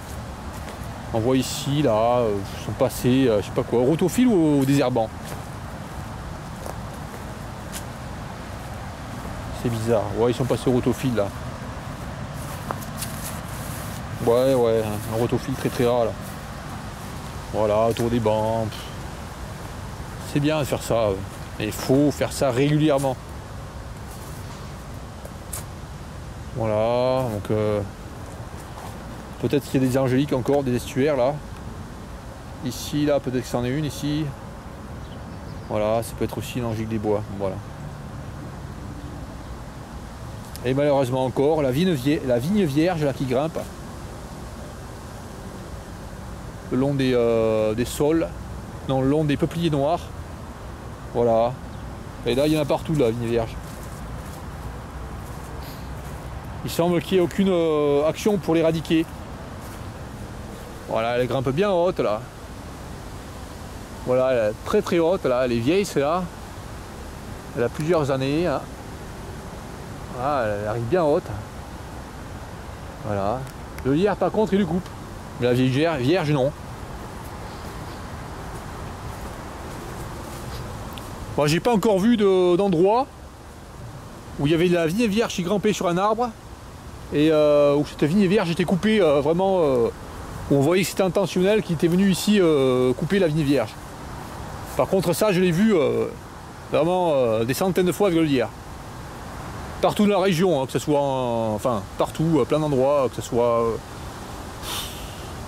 On voit ici là, ils sont passés, je sais pas quoi, au rotophile ou au désherbant. C'est bizarre, ouais ils sont passés au rotophile là. Ouais, un rotophile très rare là. Voilà, autour des bancs. C'est bien de faire ça, mais il faut faire ça régulièrement. Voilà, donc peut-être qu'il y a des angéliques encore, des estuaires là. Ici, là, peut-être que c'en est une ici. Voilà, ça peut être aussi une angélique des bois, voilà. Et malheureusement encore, la vigne vierge là qui grimpe le long des saules, non, le long des peupliers noirs. Voilà. Et là, il y en a partout, la vigne vierge. Il semble qu'il n'y ait aucune action pour l'éradiquer. Voilà, elle grimpe bien haute là. Voilà, elle est très très haute là, elle est vieille celle-là. Elle a plusieurs années. Hein. Voilà, elle arrive bien haute. Voilà. Le lierre par contre il le coupe. Mais la vierge non. Bon, j'ai pas encore vu d'endroit où il y avait de la vigne vierge qui grimpait sur un arbre et où cette vigne vierge était coupée vraiment où on voyait que c'était intentionnel, qui était venu ici couper la vigne vierge. Par contre ça je l'ai vu vraiment des centaines de fois avec le lierre. Partout dans la région, hein, que ce soit enfin partout, plein d'endroits, que ce soit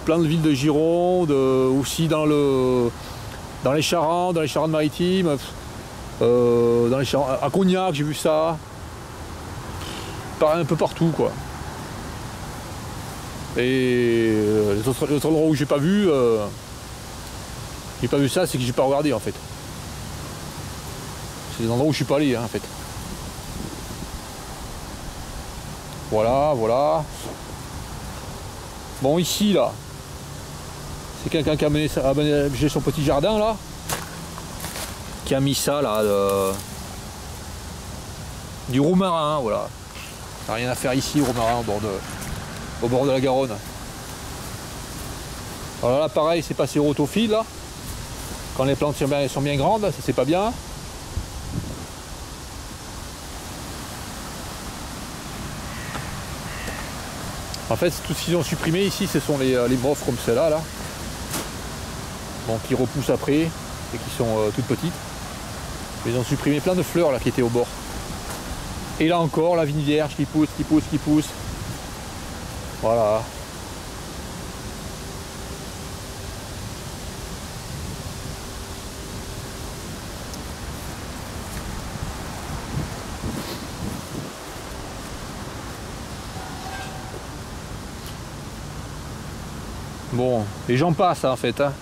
plein de villes de Gironde, aussi dans les Charentes-Maritimes, à Cognac j'ai vu ça, un peu partout quoi. Et les autres endroits où j'ai pas vu ça, c'est que j'ai pas regardé en fait. C'est des endroits où je suis pas allé hein, en fait. Voilà, voilà. Bon ici là, c'est quelqu'un qui a aménagé son petit jardin là, qui a mis ça là, du romarin, voilà. Ça n'a rien à faire ici, romarin au bord de la Garonne. Alors là pareil, c'est passé rotophile là. Quand les plantes sont bien grandes, ça c'est pas bien. En fait, tout ce qu'ils ont supprimé ici, ce sont les broffes comme celle-là, là. Bon, qui repoussent après et qui sont toutes petites. Ils ont supprimé plein de fleurs là qui étaient au bord. Et là encore, la vigne vierge qui pousse, qui pousse, qui pousse. Voilà. Bon, et j'en passe en fait. Hein.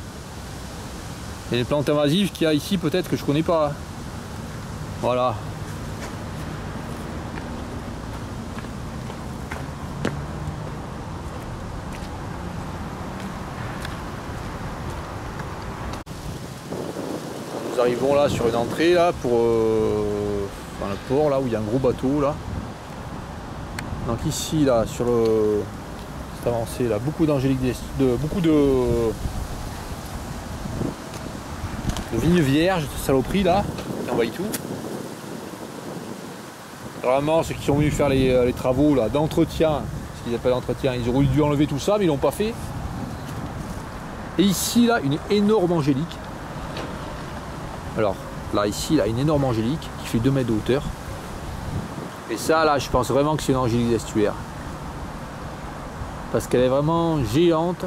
Il y a des plantes invasives qu'il y a ici peut-être que je connais pas. Voilà. Nous arrivons là sur une entrée là pour dans le port là où il y a un gros bateau là. Donc ici là sur le avancé là, beaucoup d'angélique, beaucoup de vignes vierges, de saloperies là, qui envahit tout. Vraiment ceux qui sont venus faire les travaux là d'entretien, ce qu'ils appellent entretien, ils auraient dû enlever tout ça mais ils l'ont pas fait. Et ici là une énorme angélique. Alors là ici là une énorme angélique qui fait 2 mètres de hauteur. Et ça là je pense vraiment que c'est une angélique d'estuaire. Parce qu'elle est vraiment géante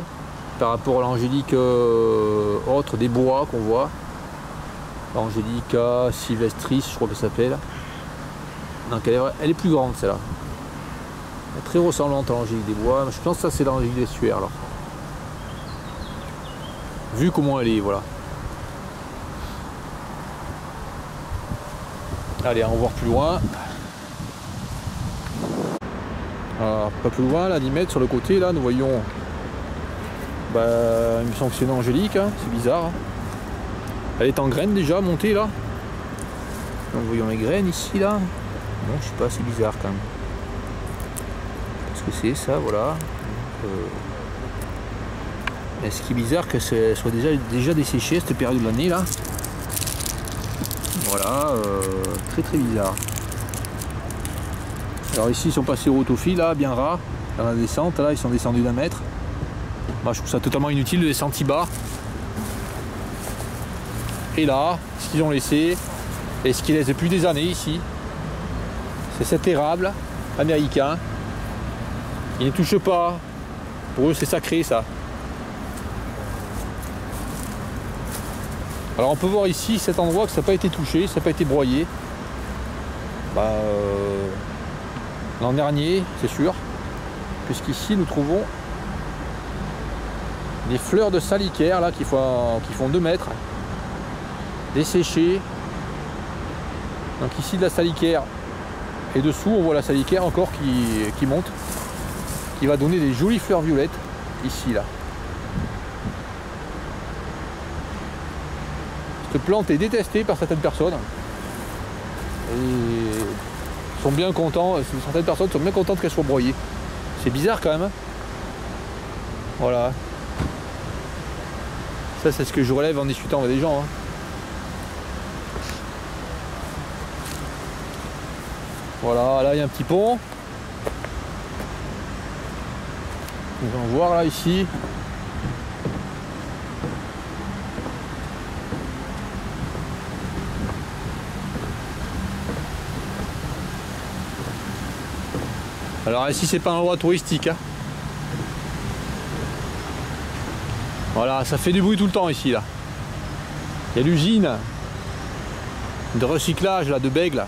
par rapport à l'angélique autre des bois qu'on voit. L'Angélica sylvestris, je crois que ça s'appelle. Donc elle est plus grande celle-là. Elle est très ressemblante à l'angélique des bois. Je pense que ça c'est l'angélique d'estuaire alors. Vu comment elle est, voilà. Allez, on va voir plus loin. Alors, pas plus loin, là, 10 mètres sur le côté, là, nous voyons. Il me semble que c'est une angélique, hein, c'est bizarre. Hein. Elle est en graines déjà, montée là. Donc, voyons les graines ici, là. Non, je sais pas, c'est bizarre quand même. Qu'est-ce que c'est ça, voilà. Et ce qui est bizarre, que ce soit déjà desséché cette période de l'année, là. Voilà, très très bizarre. Alors ici ils sont passés au rotophile là, bien ras, dans la descente, là ils sont descendus d'1 mètre. Moi je trouve ça totalement inutile de descendre si bas. Et là, ce qu'ils ont laissé, et ce qu'ils laissent depuis des années ici, c'est cet érable américain. Ils ne touchent pas, pour eux c'est sacré ça. Alors on peut voir ici cet endroit que ça n'a pas été touché, ça n'a pas été broyé. l'an dernier, c'est sûr, puisqu'ici nous trouvons des fleurs de salicaire là qui font 2 mètres, desséchées. Donc ici de la salicaire, et dessous on voit la salicaire encore qui monte, qui va donner des jolies fleurs violettes ici là. Cette plante est détestée par certaines personnes et sont bien contents, certaines personnes sont bien contentes qu'elle soit broyée. C'est bizarre quand même. Voilà. Ça c'est ce que je relève en discutant avec des gens. Hein. Voilà, là il y a un petit pont. Nous allons voir là ici. Alors ici c'est pas un endroit touristique. Hein. Voilà, ça fait du bruit tout le temps ici là. Il y a l'usine de recyclage là, de Bègles.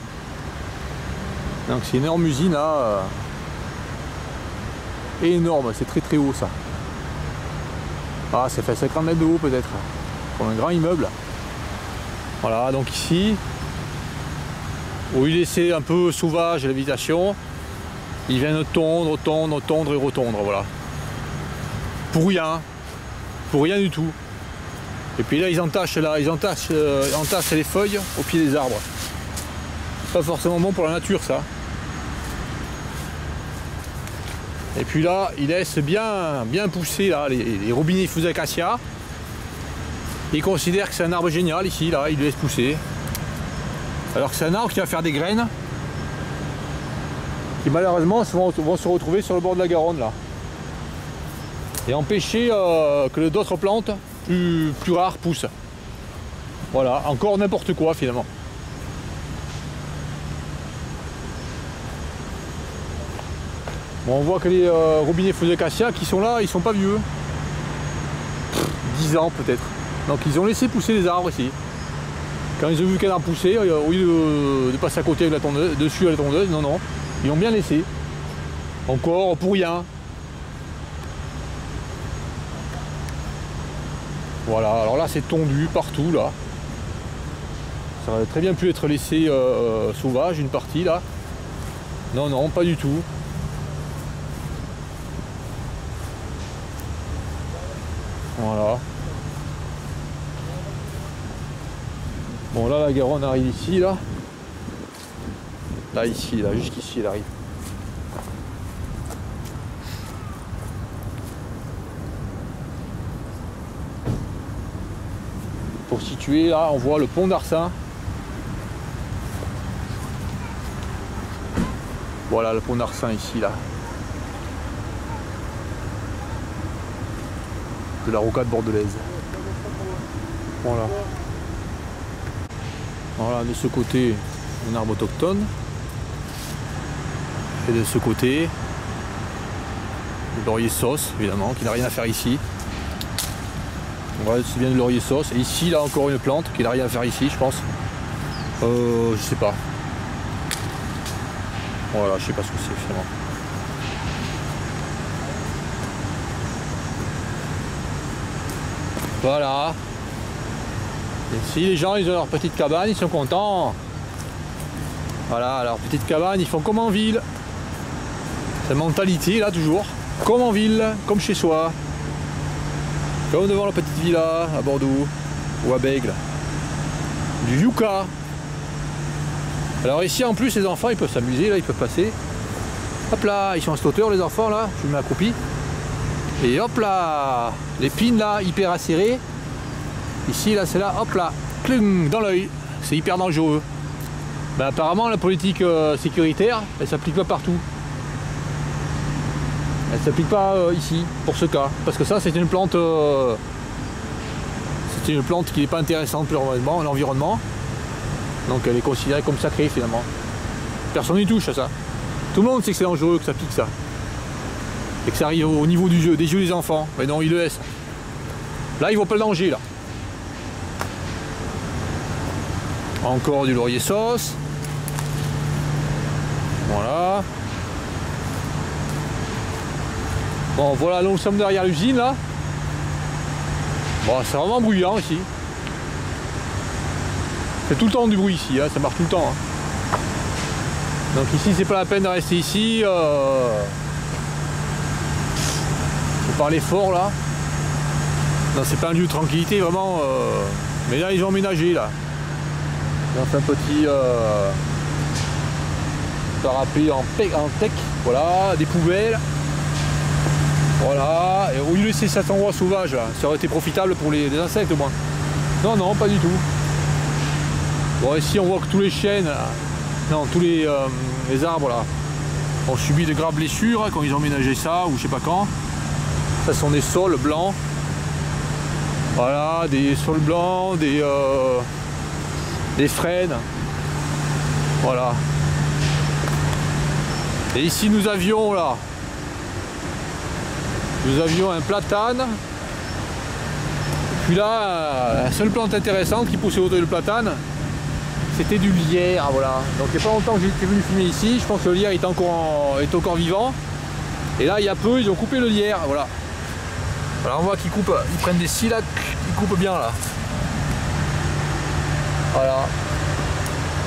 Donc c'est une énorme usine là. Énorme, c'est très très haut ça. Ah, ça fait 50 mètres de haut peut-être. Pour un grand immeuble. Voilà, donc ici, où il laissait un peu sauvage la végétation, ils viennent tondre et retondre, voilà. Pour rien du tout. Et puis là ils entassent les feuilles au pied des arbres. Pas forcément bon pour la nature ça. Et puis là ils laissent bien pousser là, les robinets Fusacacia. Ils considèrent que c'est un arbre génial ici, là, ils le laissent pousser. Alors que c'est un arbre qui va faire des graines qui malheureusement vont se retrouver sur le bord de la Garonne là. Et empêcher que d'autres plantes plus rares poussent. Voilà, encore n'importe quoi finalement. Bon, on voit que les robinets Fusacacia qui sont là, ils sont pas vieux. 10 ans peut-être. Donc ils ont laissé pousser les arbres ici. Quand ils ont vu qu'un arbre poussait, au lieu de passer à côté avec la tondeuse, dessus à la tondeuse, non, ils ont bien laissé. Encore pour rien. Voilà, alors là c'est tondu partout là. Ça aurait très bien pu être laissé sauvage une partie là. Non, pas du tout. Voilà. Bon là la Garonne arrive ici là. Là ici, là, jusqu'ici elle arrive. Pour situer là, on voit le pont d'Arsin. Voilà le pont d'Arsin ici là. De la rocade bordelaise. Voilà. Voilà, de ce côté, un arbre autochtone. Et de ce côté, le laurier sauce, évidemment, qui n'a rien à faire ici. Voilà, c'est bien le laurier sauce. Et ici, là, encore une plante qui n'a rien à faire ici, je pense. Je sais pas. Voilà, je sais pas ce que c'est finalement. Voilà. Et si les gens ils ont leur petite cabane, ils sont contents. Voilà, leur petite cabane, ils font comme en ville. Cette mentalité là toujours. Comme en ville, comme chez soi. Comme devant la petite villa à Bordeaux ou à Bègles. Du yucca. Alors ici en plus les enfants ils peuvent s'amuser, là ils peuvent passer. Hop là, ils sont à cette hauteur les enfants là, je me mets accroupi. Et hop là, les pins là hyper acérés. Ici là c'est là, hop là, cling, dans l'œil. C'est hyper dangereux. Ben, apparemment la politique sécuritaire elle s'applique pas partout. Elle s'applique pas ici pour ce cas. Parce que ça c'est une plante qui n'est pas intéressante pour l'environnement. Donc elle est considérée comme sacrée finalement. Personne n'y touche à ça. Tout le monde sait que c'est dangereux, que ça pique ça. Et que ça arrive au niveau du jeu, des yeux des enfants. Mais non, ils le laissent. Là, ils voient pas le danger, là. Encore du laurier sauce. Voilà. Bon voilà, nous sommes derrière l'usine là. Bon, c'est vraiment bruyant ici. C'est tout le temps du bruit ici, hein, ça marche tout le temps. Hein. Donc ici c'est pas la peine de rester ici. Faut parler fort là. Non, c'est pas un lieu de tranquillité vraiment. Mais là ils ont emménagé là. Ils ont fait un petit parapluie en tech. Voilà, des poubelles. Voilà, et au lieu de laisser cet endroit sauvage, là, ça aurait été profitable pour les insectes au moins. Non, non, pas du tout. Bon, ici on voit que tous les chênes, non, tous les arbres là, ont subi de graves blessures hein, quand ils ont ménagé ça, ou je sais pas quand. Ça sont des sols blancs. Voilà, des sols blancs, des frênes. Voilà. Et ici nous avions là. Nous avions un platane, puis là, la seule plante intéressante qui poussait autour du platane, c'était du lierre, voilà. Donc il n'y a pas longtemps que j'étais venu fumer ici, je pense que le lierre est encore vivant. Et là, il y a peu, ils ont coupé le lierre, voilà. Voilà, on voit qu'ils coupent, ils prennent des scies là, ils coupent bien là. Voilà.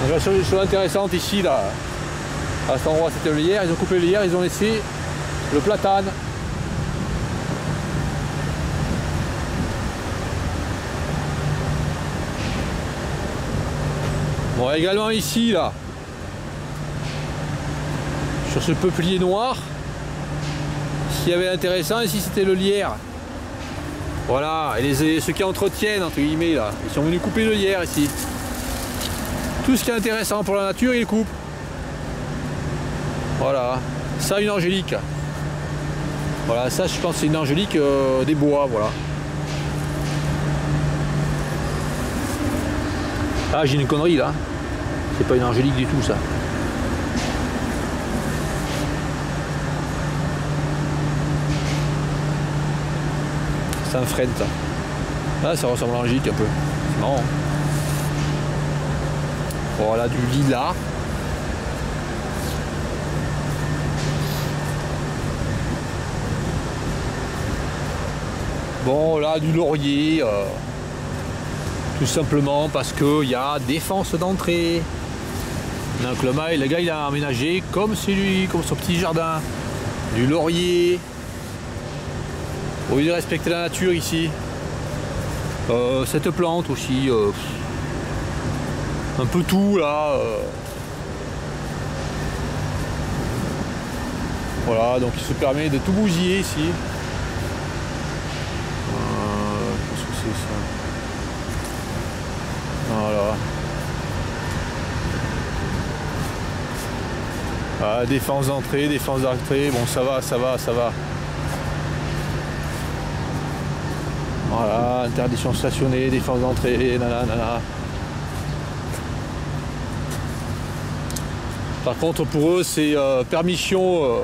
Donc la seule chose intéressante ici, là, à cet endroit, c'était le lierre, ils ont coupé le lierre, ils ont laissé le platane. Bon, également ici, là, sur ce peuplier noir, ce qui avait intéressant ici, c'était le lierre. Voilà, et ceux qui entretiennent, entre guillemets, là, ils sont venus couper le lierre ici. Tout ce qui est intéressant pour la nature, ils le coupent. Voilà, ça, une angélique. Voilà, ça, je pense que c'est une angélique des bois, voilà. Ah, j'ai une connerie là. C'est pas une angélique du tout ça. C'est un frêne ça. Ah, ça ressemble à l'angélique un peu. C'est marrant. Voilà du lilas. Bon là du laurier. Tout simplement parce qu'il y a défense d'entrée. Donc le gars il a aménagé comme celui, comme son petit jardin. Du laurier. Au lieu de respecter la nature ici. Cette plante aussi. Un peu tout là. Voilà, donc il se permet de tout bousiller ici. Qu'est-ce que c'est ça? Voilà. Ah, défense d'entrée, défense d'entrée, bon ça va, ça va, ça va. Voilà, interdiction de stationner, défense d'entrée, nanana. Par contre pour eux c'est permission,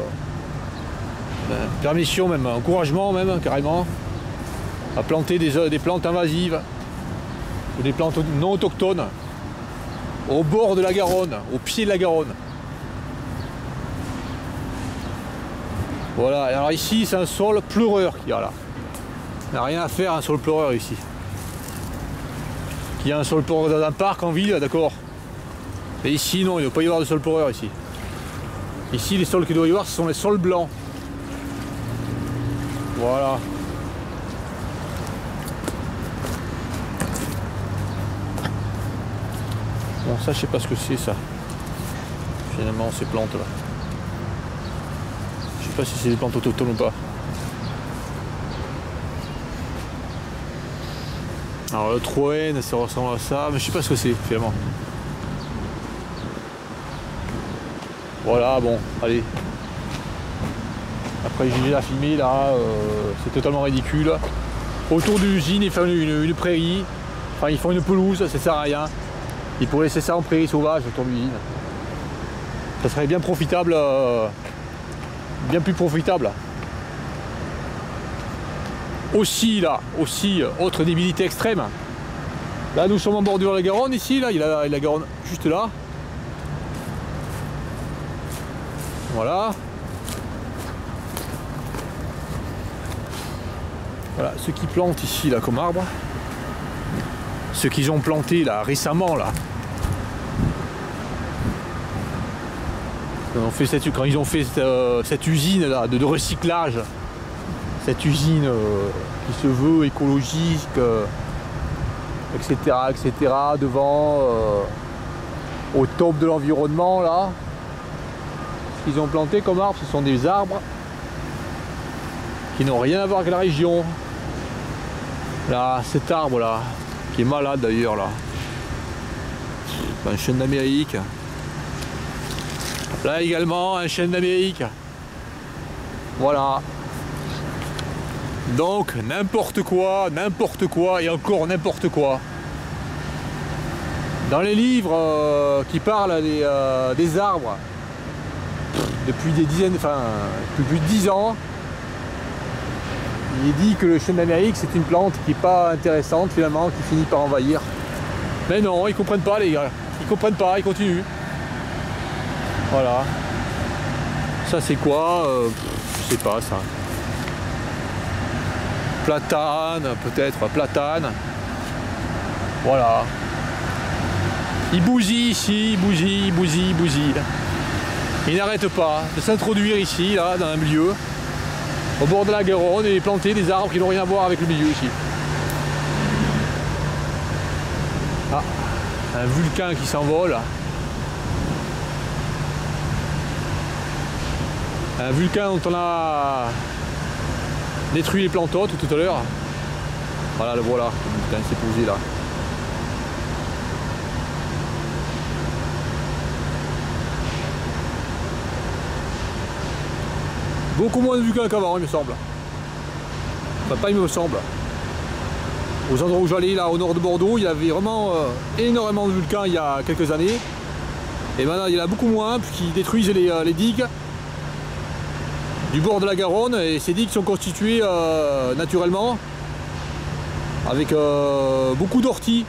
permission même, encouragement même carrément, à planter des plantes invasives. Ou des plantes non autochtones au bord de la Garonne, au pied de la Garonne. Voilà, alors ici c'est un sol pleureur qu'il y a là. Il n'y a rien à faire un sol pleureur ici. Il y a un sol pleureur dans un parc en ville, d'accord. Et ici non, il ne doit pas y avoir de sol pleureur ici. Ici les sols qu'il doit y avoir ce sont les sols blancs. Voilà. Bon ça je sais pas ce que c'est ça. Finalement ces plantes là. Je sais pas si c'est des plantes autochtones ou pas. Alors le troène ça ressemble à ça, mais je sais pas ce que c'est finalement. Voilà bon, allez. Après j'ai à filmer là, c'est totalement ridicule. Autour de l'usine ils font une prairie, enfin ils font une pelouse, ça sert à rien. Ils pourraient laisser ça en prairie sauvage autour de l'usine. Ça serait bien profitable, bien plus profitable. Aussi là, autre débilité extrême. Là nous sommes en bordure de la Garonne ici, là, il y a la Garonne juste là. Voilà. Voilà, ceux qui plantent ici là comme arbre, ceux qu'ils ont planté là récemment là. Quand ils ont fait cette usine là de recyclage, cette usine qui se veut écologique, etc., etc., devant, au top de l'environnement là, ce qu'ils ont planté comme arbres, ce sont des arbres qui n'ont rien à voir avec la région. Là, cet arbre là, qui est malade d'ailleurs là, un chêne d'Amérique. Là également un chêne d'Amérique. Voilà. Donc n'importe quoi et encore n'importe quoi. Dans les livres qui parlent des arbres, depuis des dizaines, enfin depuis plus de 10 ans, il est dit que le chêne d'Amérique c'est une plante qui n'est pas intéressante finalement, qui finit par envahir. Mais non, ils comprennent pas les gars, ils comprennent pas, ils continuent. Voilà. Ça c'est quoi je sais pas ça. Platane, peut-être, platane. Voilà. Il bousille ici, il bousille. Il n'arrête pas de s'introduire ici, là, dans un milieu, au bord de la Garonne, et planter des arbres qui n'ont rien à voir avec le milieu ici. Ah, un vulcain qui s'envole. Un vulcain dont on a détruit les plantotes tout à l'heure. Voilà, le voilà, le vulcain s'est posé là. Beaucoup moins de vulcains qu'avant, il me semble. Enfin, pas il me semble. Aux endroits où j'allais, là, au nord de Bordeaux, il y avait vraiment énormément de vulcains il y a quelques années. Et maintenant, il y en a beaucoup moins, puisqu'ils détruisent les digues du bord de la Garonne, et ces digues sont constituées naturellement avec beaucoup d'orties.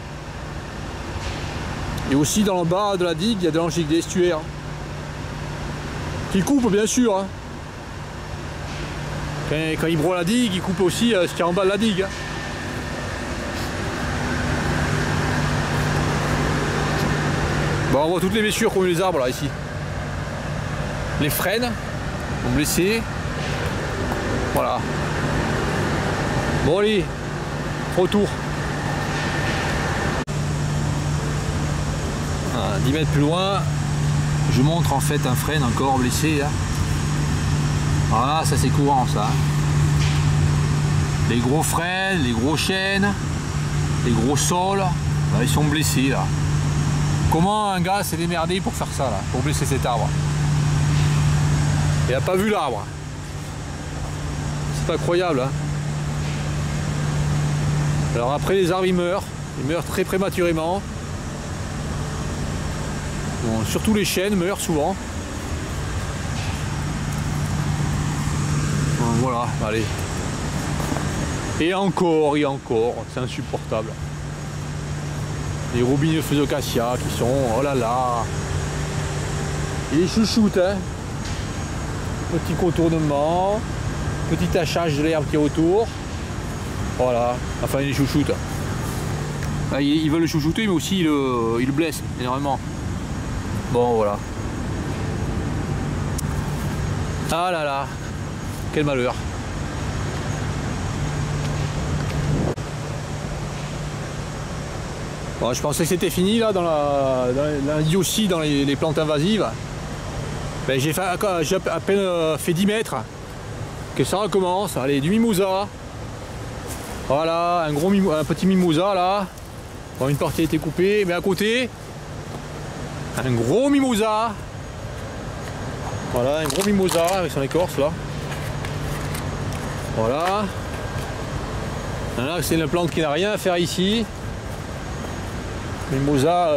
Et aussi dans le bas de la digue, il y a des estuaires qui coupent bien sûr. Hein. Quand ils broient la digue, ils coupent aussi ce qu'il y a en bas de la digue. Bon, on voit toutes les blessures qu'ont eu les arbres là ici. Les frênes ont blessé. Voilà. Bon allez, retour. 10 mètres plus loin, je montre en fait un frêne encore blessé là. Voilà, ça c'est courant ça. Les gros frênes, les gros chênes, les gros saules, là, ils sont blessés là. Comment un gars s'est démerdé pour faire ça là, pour blesser cet arbre? Il n'a pas vu l'arbre. C'est incroyable. Hein. Alors après les arbres ils meurent très prématurément. Bon, surtout les chênes meurent souvent. Bon, voilà, allez. Et encore, c'est insupportable. Les robineux feux d'acacia qui sont, oh là là. Et les chouchoutes, hein. Petit contournement, petit tachage de l'herbe qui est autour. Voilà, enfin il les chouchoute. Ils veulent le chouchouter, mais aussi ils le blessent énormément. Bon voilà. Ah là là, quel malheur. Bon, je pensais que c'était fini là dans aussi dans les plantes invasives. Ben, j'ai à peine fait 10 mètres que ça recommence. Allez, du mimosa. Voilà, un petit mimosa là. Bon, une partie a été coupée, mais à côté, un gros mimosa. Voilà, un gros mimosa avec son écorce là. Voilà. Là, c'est une plante qui n'a rien à faire ici. Mimosa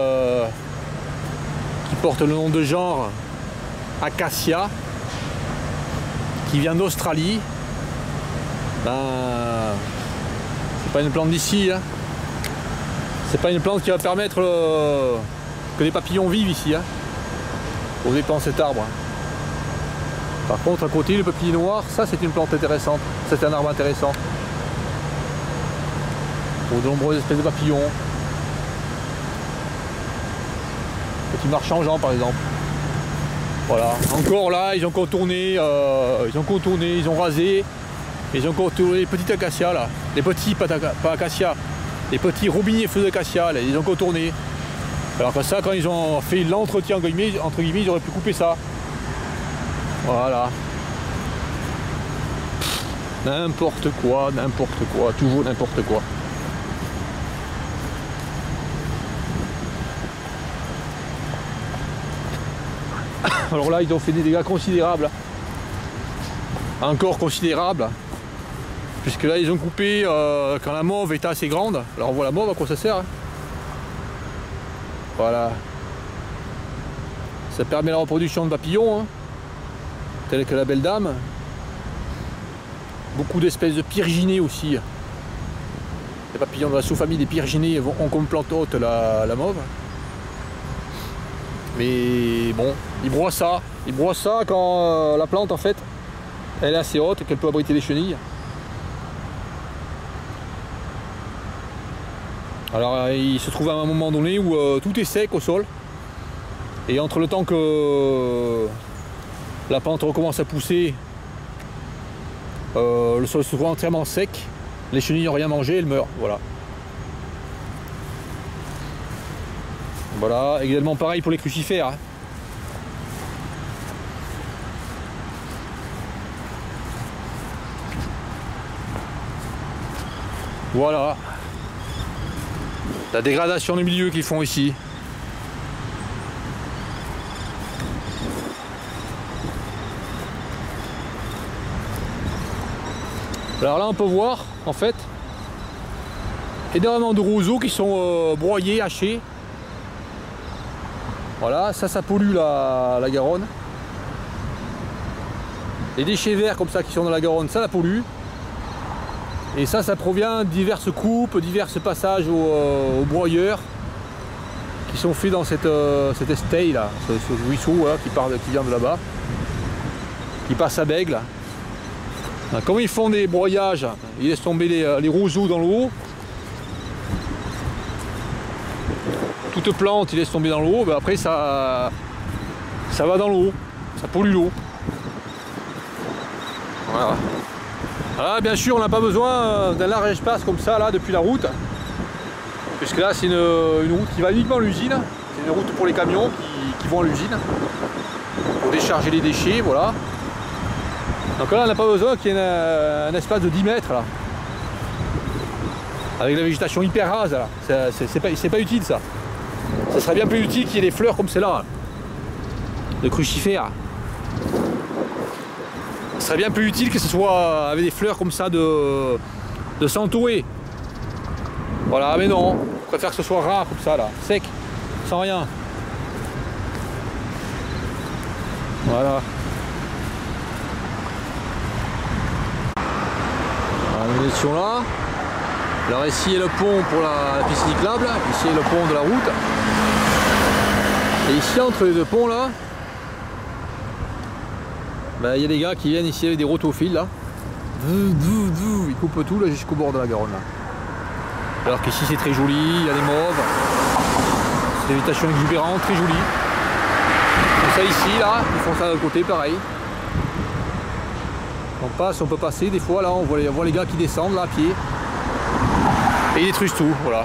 qui porte le nom de genre Acacia, qui vient d'Australie. Ben, c'est pas une plante d'ici. Hein. C'est pas une plante qui va permettre que les papillons vivent ici. Hein, au dépend de cet arbre. Par contre, à côté, le peuplier noir, ça c'est une plante intéressante. C'est un arbre intéressant. pour de nombreuses espèces de papillons. Petits marchands gens par exemple. Voilà. Encore là, ils ont contourné, ils ont rasé, ils ont contourné les petits acacias là. Les petits, pas acacias, les petits robiniers feux d'acacia, ils ont contourné. Alors que ça, quand ils ont fait l'entretien entre guillemets, ils auraient pu couper ça. Voilà. N'importe quoi, toujours n'importe quoi. Alors là, ils ont fait des dégâts considérables. Encore considérables. Puisque là, ils ont coupé quand la mauve était assez grande. Alors on voit la mauve, à quoi ça sert, hein. Voilà. Ça permet la reproduction de papillons, hein, tels que la belle dame. Beaucoup d'espèces de pyrginés aussi. Les papillons de la sous-famille des pyrginés ont comme plante haute la mauve. Mais bon, ils broient ça quand la plante en fait elle est assez haute, qu'elle peut abriter les chenilles. Alors il se trouve à un moment donné où tout est sec au sol. Et entre le temps que la plante recommence à pousser, le sol se trouve entièrement sec, les chenilles n'ont rien mangé, elles meurent. Voilà. Voilà, également pareil pour les crucifères, hein. Voilà. La dégradation du milieu qu'ils font ici. Alors là on peut voir en fait énormément de roseaux qui sont broyés, hachés. Voilà, ça pollue la Garonne. Les déchets verts comme ça qui sont dans la Garonne, ça la pollue. Et ça provient de diverses coupes, divers passages aux broyeurs qui sont faits dans cette estelle là, ce ruisseau voilà, qui vient de là-bas, qui passe à Bègle. Comme ils font des broyages, ils laissent tomber les roseaux dans l'eau. Toute plante, ils laissent tomber dans l'eau, ben après ça va dans l'eau, ça pollue l'eau. Voilà. Alors, bien sûr, on n'a pas besoin d'un large espace comme ça là depuis la route, puisque là c'est une route qui va uniquement à l'usine. C'est une route pour les camions qui vont à l'usine pour décharger les déchets, voilà. Donc là on n'a pas besoin qu'il y ait un espace de 10 mètres là, avec la végétation hyper rase là. C'est pas utile ça. Ça serait bien plus utile qu'il y ait des fleurs comme celle-là, de crucifères. Ce serait bien plus utile que ce soit avec des fleurs comme ça de centaurées. Voilà, mais non, je préfère que ce soit rare comme ça là, sec, sans rien. Voilà. Alors, nous étions là. Alors ici est le pont pour la piste cyclable, ici est le pont de la route. Et ici entre les deux ponts là, il y a des gars qui viennent ici avec des rotophiles là. Ils coupent tout là jusqu'au bord de la Garonne là. Alors qu'ici c'est très joli, il y a des mauves. C'est des végétations exubérantes, très jolies. Comme ça ici là, ils font ça de l'autre côté pareil. On peut passer des fois là, on voit les gars qui descendent là à pied. Et ils détruisent tout, voilà.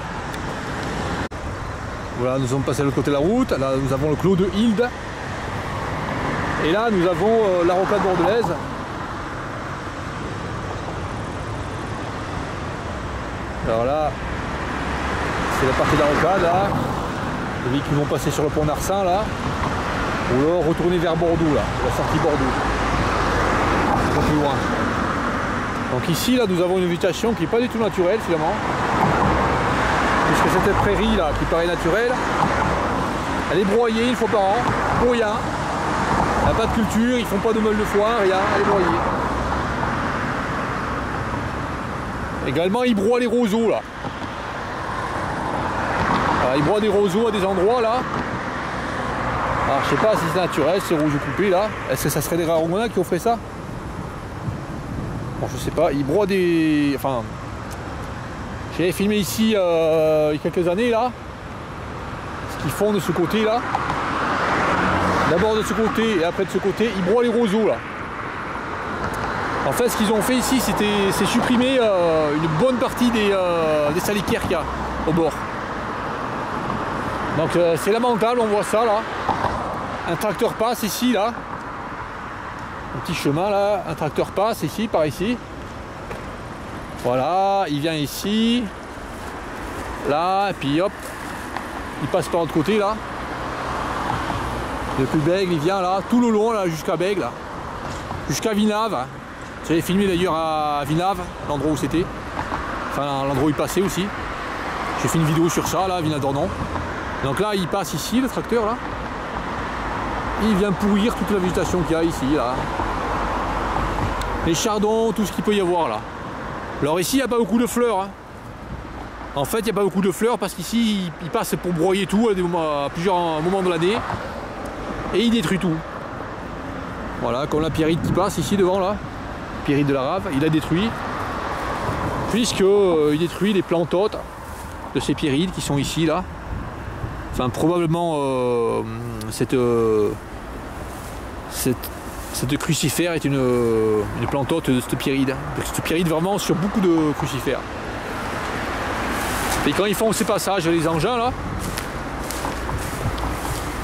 Voilà, nous sommes passés de l'autre côté de la route. Là, nous avons le clos de Hilde. Et là, nous avons la rocade bordelaise. Alors là, c'est la partie de la rocade, là. Les véhicules vont passer sur le pont d'Arcin, là. Ou alors retourner vers Bordeaux, là, la sortie Bordeaux. Un peu plus loin. Donc ici, là, nous avons une végétation qui n'est pas du tout naturelle, finalement. Puisque cette prairie là qui paraît naturelle, elle est broyée une fois par an, pour rien. Il n'y a pas de culture, ils font pas de meules de foin, rien, elle est broyée. Également ils broient les roseaux là. Alors, ils broient des roseaux à des endroits là. Alors je sais pas si c'est naturel, ces roseaux coupés là. Est-ce que ça serait des rarongona qui ont fait ça? Bon je sais pas, ils broient des. Enfin. Je J'avais filmé ici il y a quelques années là, ce qu'ils font de ce côté là. D'abord de ce côté et après de ce côté, ils broient les roseaux là. En fait, ce qu'ils ont fait ici, c'est supprimer une bonne partie des salicaires qu'il y a au bord. Donc c'est lamentable, on voit ça là. Un tracteur passe ici là. Un petit chemin là, un tracteur passe ici, par ici. Voilà, il vient ici. Là, et puis hop, il passe par l'autre côté là. Depuis Bègle, il vient là, tout le long là, jusqu'à Bègle, jusqu'à Vinave. J'avais filmé d'ailleurs à Vinave, l'endroit où c'était. Enfin, l'endroit où il passait aussi. J'ai fait une vidéo sur ça là, Vinave-d'Ornon. Donc là, il passe ici, le tracteur là. Il vient pourrir toute la végétation qu'il y a ici, là. Les chardons, tout ce qu'il peut y avoir là. Alors ici, il n'y a pas beaucoup de fleurs. Hein. En fait, il n'y a pas beaucoup de fleurs parce qu'ici, il passe pour broyer tout à plusieurs moments de l'année. Et il détruit tout. Voilà, comme la pierrite qui passe ici devant là. Pierrite de la Rave, il a détruit. Puisqu'il détruit les plantes hautes de ces pierrites qui sont ici là. Enfin, probablement cette crucifère est une plante haute de cette pierride. Cette pierride vraiment sur beaucoup de crucifères. Et quand ils font ces passages, les engins là,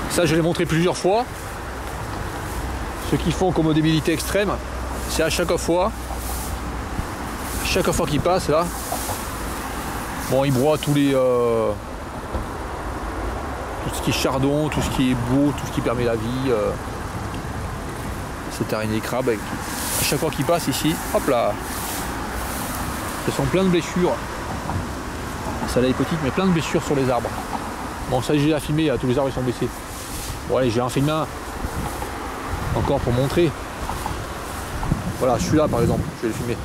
ça je l'ai montré plusieurs fois. Ce qu'ils font comme débilité extrême, c'est à chaque fois qu'ils passent là, bon ils broient tous les tout ce qui est chardon, tout ce qui est beau, tout ce qui permet la vie. Cette araignée crabe, à chaque fois qu'ils passent ici, hop là, ce sont plein de blessures. Ça là est petite, mais plein de blessures sur les arbres. Bon, ça j'ai déjà filmé, tous les arbres ils sont blessés. Bon allez, j'ai en filmé un, encore pour montrer. Voilà, celui-là par exemple, je vais le filmer.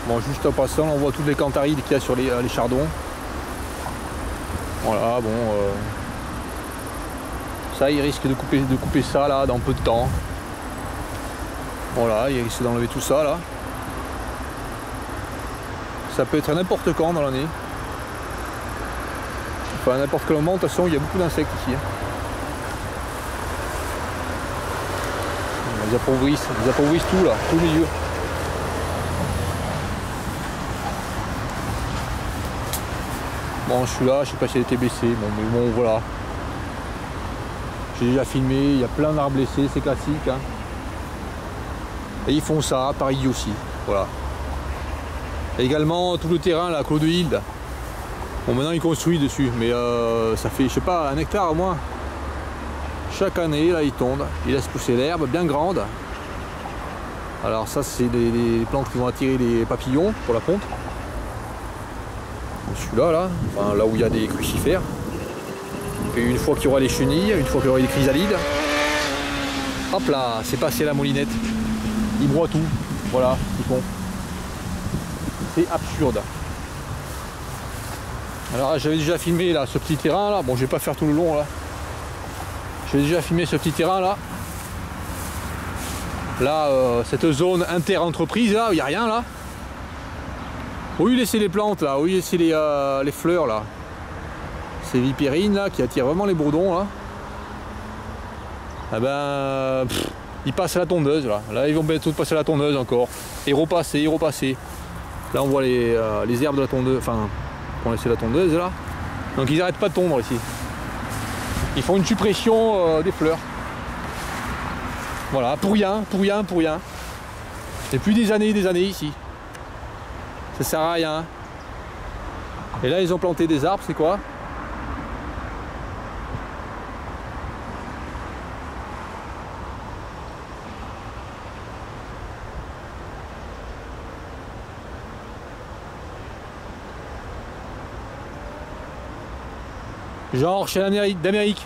Bon, juste en passant, on voit toutes les cantharides qu'il y a sur les chardons. Voilà, bon, ça il risque de couper ça là dans peu de temps. Voilà, il risque d'enlever tout ça là. Ça peut être à n'importe quand dans l'année. Enfin à n'importe quel moment, de toute façon il y a beaucoup d'insectes ici. Ils appauvrissent tout là, tout le milieu. Bon, celui-là, je sais pas si elle était blessée, bon, mais bon, voilà. J'ai déjà filmé, il y a plein d'arbres blessés, c'est classique. Hein. Et ils font ça, à Paris aussi, voilà. Et également, tout le terrain, là, Clos de Hilde. Bon, maintenant, ils construisent dessus, mais ça fait, je sais pas, 1 hectare au moins. Chaque année, là, ils tondent, ils laissent pousser l'herbe, bien grande. Alors ça, c'est des plantes qui vont attirer les papillons pour la ponte. Celui-là, là, enfin, là où il y a des crucifères. Et une fois qu'il y aura les chenilles, une fois qu'il y aura les chrysalides, hop là, c'est passé la moulinette. Ils broient tout. Voilà ce qu'ils font. C'est absurde. Alors j'avais déjà filmé là ce petit terrain là. Bon, je vais pas faire tout le long là. J'ai déjà filmé ce petit terrain là. Là, cette zone inter-entreprise là, il n'y a rien là. Oui, laisser les plantes là, oui, laisser les fleurs là. Ces vipérines là qui attirent vraiment les bourdons là. Eh ben, ils passent à la tondeuse là. Là, ils vont bientôt passer à la tondeuse encore. Et repasser, repasser. Là, on voit les herbes de la tondeuse, enfin, pour laisser la tondeuse là. Donc, ils n'arrêtent pas de tondre ici. Ils font une suppression des fleurs. Voilà, pour rien, pour rien, pour rien. Depuis des années ici. Ça sert à rien. Et là, ils ont planté des arbres, c'est quoi? Genre chez d'Amérique.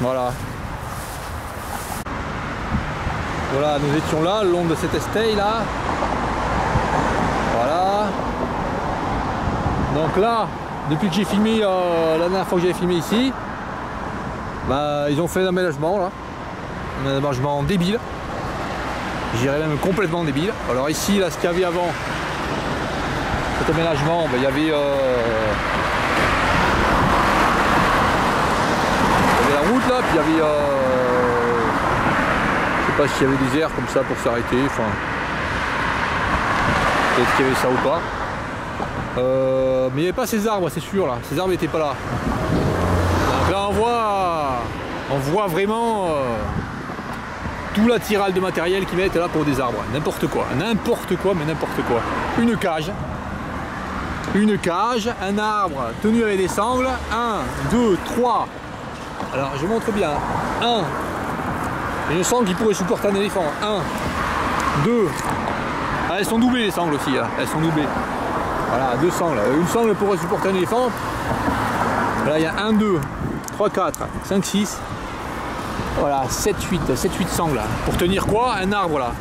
Voilà. Voilà, nous étions là, le long de cette estelle là. Voilà. Donc là, depuis que j'ai filmé, la dernière fois que j'avais filmé ici, bah, ils ont fait un aménagement là. Un aménagement débile. Je dirais même complètement débile. Alors ici, là, ce qu'il y avait avant, cet aménagement, ben, il y avait la route là, puis il y avait je sais pas s'il y avait des aires comme ça pour s'arrêter, enfin peut-être qu'il y avait ça ou pas. Mais il n'y avait pas ces arbres, c'est sûr là, ces arbres n'étaient pas là. Donc là on voit vraiment tout l'attirail de matériel qu'ils mettent là pour des arbres, n'importe quoi, mais n'importe quoi. Une cage, un arbre tenu avec des sangles, 1, 2, 3. Alors je montre bien, 1, une sangle qui pourrait supporter un éléphant, 1, 2, ah, elles sont doublées les sangles aussi, là. Elles sont doublées. Voilà, 2 sangles, une sangle pourrait supporter un éléphant. Là il y a 1, 2, 3, 4, 5, 6, voilà, 7, 8 sangles. Pour tenir quoi? Un arbre là.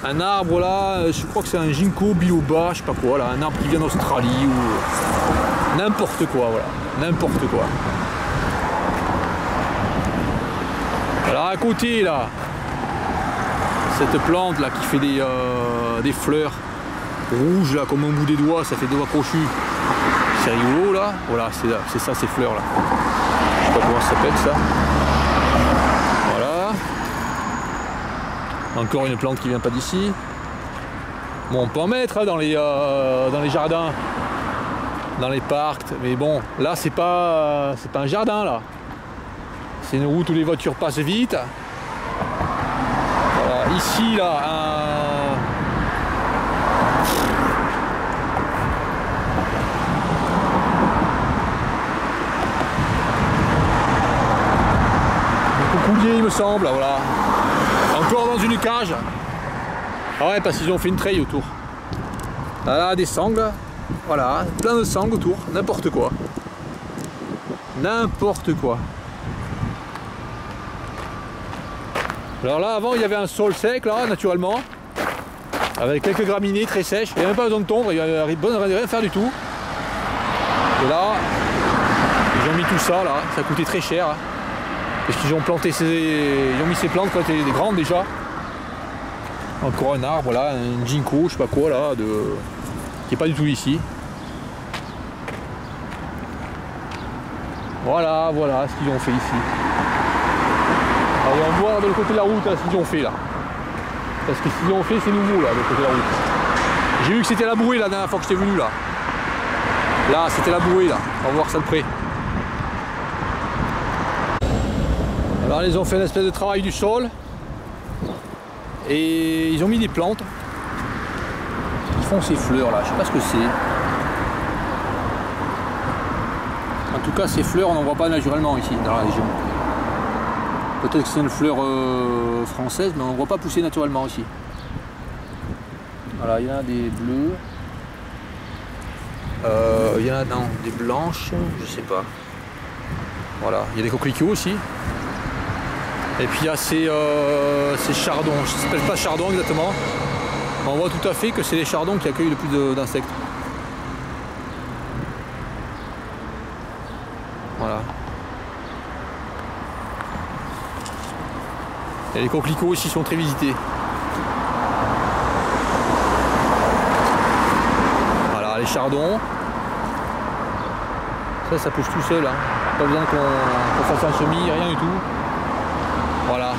Un arbre là, je crois que c'est un ginkgo biloba, je sais pas quoi, là, un arbre qui vient d'Australie ou n'importe quoi, voilà, n'importe quoi. Alors à côté là, cette plante là qui fait des fleurs rouges là comme un bout des doigts, ça fait 2 doigts crochus. C'est rigolo là, voilà, c'est ça ces fleurs là. Je sais pas comment ça s'appelle ça. Voilà. Encore une plante qui vient pas d'ici. Bon, on peut en mettre hein, dans les jardins, dans les parcs, mais bon, là c'est pas un jardin là. C'est une route où les voitures passent vite. Voilà, ici là, un coulier il me semble, voilà. Encore dans une cage. Ah ouais, parce qu'ils ont fait une treille autour. Voilà, des sangles. Voilà, plein de sangles autour, n'importe quoi. N'importe quoi. Alors là, avant, il y avait un sol sec, là, naturellement. Avec quelques graminées très sèches. Il n'y a même pas besoin de tondre, il n'y a rien à faire du tout. Et là, ils ont mis tout ça, là. Ça a coûté très cher. Hein. Parce qu'ils ont planté ils ont mis ces plantes quand elles étaient grandes déjà. Encore un arbre là, un ginkgo, je sais pas quoi là, qui est pas du tout ici. Voilà ce qu'ils ont fait ici. Alors on va voir de l'autre côté de la route ce qu'ils ont fait là. Parce que ce qu'ils ont fait c'est nouveau là de l'autre côté de la route. J'ai vu que c'était laboué la dernière fois que j'étais venu là. Là c'était laboué là, on va voir ça de près. Alors ils ont fait une espèce de travail du sol et ils ont mis des plantes. Ils font ces fleurs là, je sais pas ce que c'est. En tout cas ces fleurs on n'en voit pas naturellement ici dans la région. Peut-être que c'est une fleur française mais on ne voit pas pousser naturellement ici. Voilà, il y en a des bleus. Il y en a des blanches, je sais pas. Voilà, il y a des coquelicots aussi. Et puis il y a ces chardons, ça ne s'appelle pas chardon exactement. On voit tout à fait que c'est les chardons qui accueillent le plus d'insectes. Voilà. Et les coquelicots ici sont très visités. Voilà, les chardons. Ça pousse tout seul. Hein. Pas besoin qu'on fasse un semis, rien du tout. Voilà.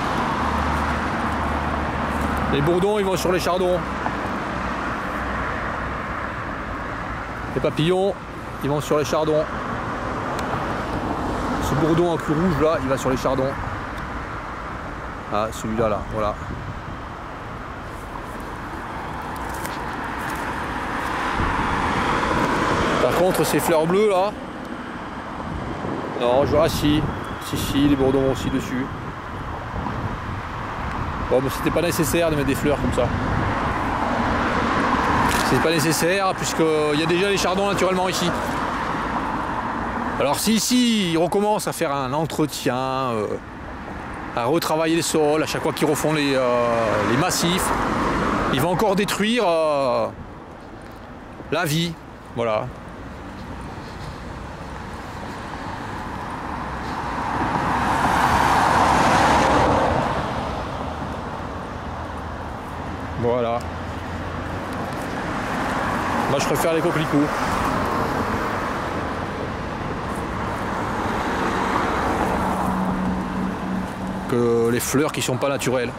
Les bourdons ils vont sur les chardons. Les papillons ils vont sur les chardons. Ce bourdon en queue rouge là il va sur les chardons. Ah celui-là là, voilà. Par contre ces fleurs bleues là. Non je vois si les bourdons vont aussi dessus. Bon, mais c'était pas nécessaire de mettre des fleurs comme ça. C'est pas nécessaire puisqu'il y a déjà les chardons naturellement ici. Alors si ici ils recommencent à faire un entretien, à retravailler les sols, à chaque fois qu'ils refont les massifs, ils vont encore détruire la vie. Voilà. Voilà. Moi préfère les coquelicots. Que les fleurs qui sont pas naturelles.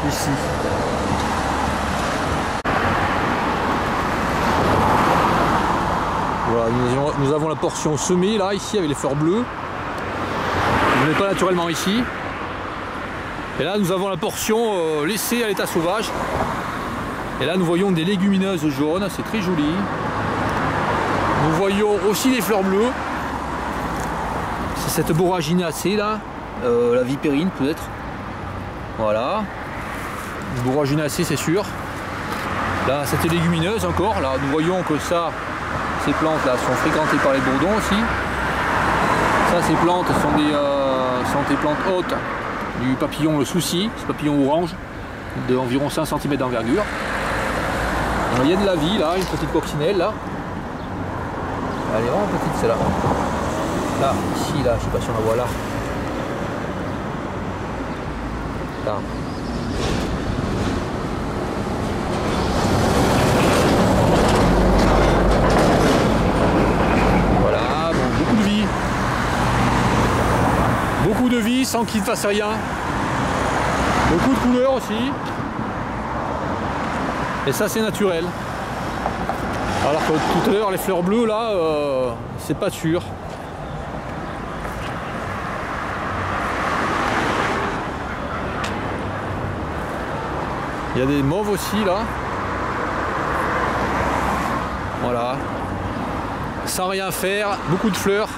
Ici. Voilà, nous avons la portion semée là, ici, avec les fleurs bleues. On n'est pas naturellement ici. Et là, nous avons la portion laissée à l'état sauvage. Et là, nous voyons des légumineuses jaunes, c'est très joli. Nous voyons aussi les fleurs bleues. C'est cette Boraginacée là, la vipérine peut-être. Voilà. Boraginacée, c'est sûr. Là, cette légumineuse encore. Là, nous voyons que ça, ces plantes là sont fréquentées par les bourdons aussi. Ça, ces plantes sont des plantes hautes du papillon le souci, ce papillon orange d'environ 5 cm d'envergure. Il y a de la vie là, une petite coccinelle là. Elle est vraiment petite celle-là. Là, ici, là, je sais pas si on la voit là. Là. Voilà, bon, beaucoup de vie. Beaucoup de vie sans qu'il ne fasse rien. Beaucoup de couleurs aussi. Et ça c'est naturel. Alors que tout à l'heure les fleurs bleues là, c'est pas sûr. Il y a des mauves aussi là. Voilà. Sans rien faire, beaucoup de fleurs.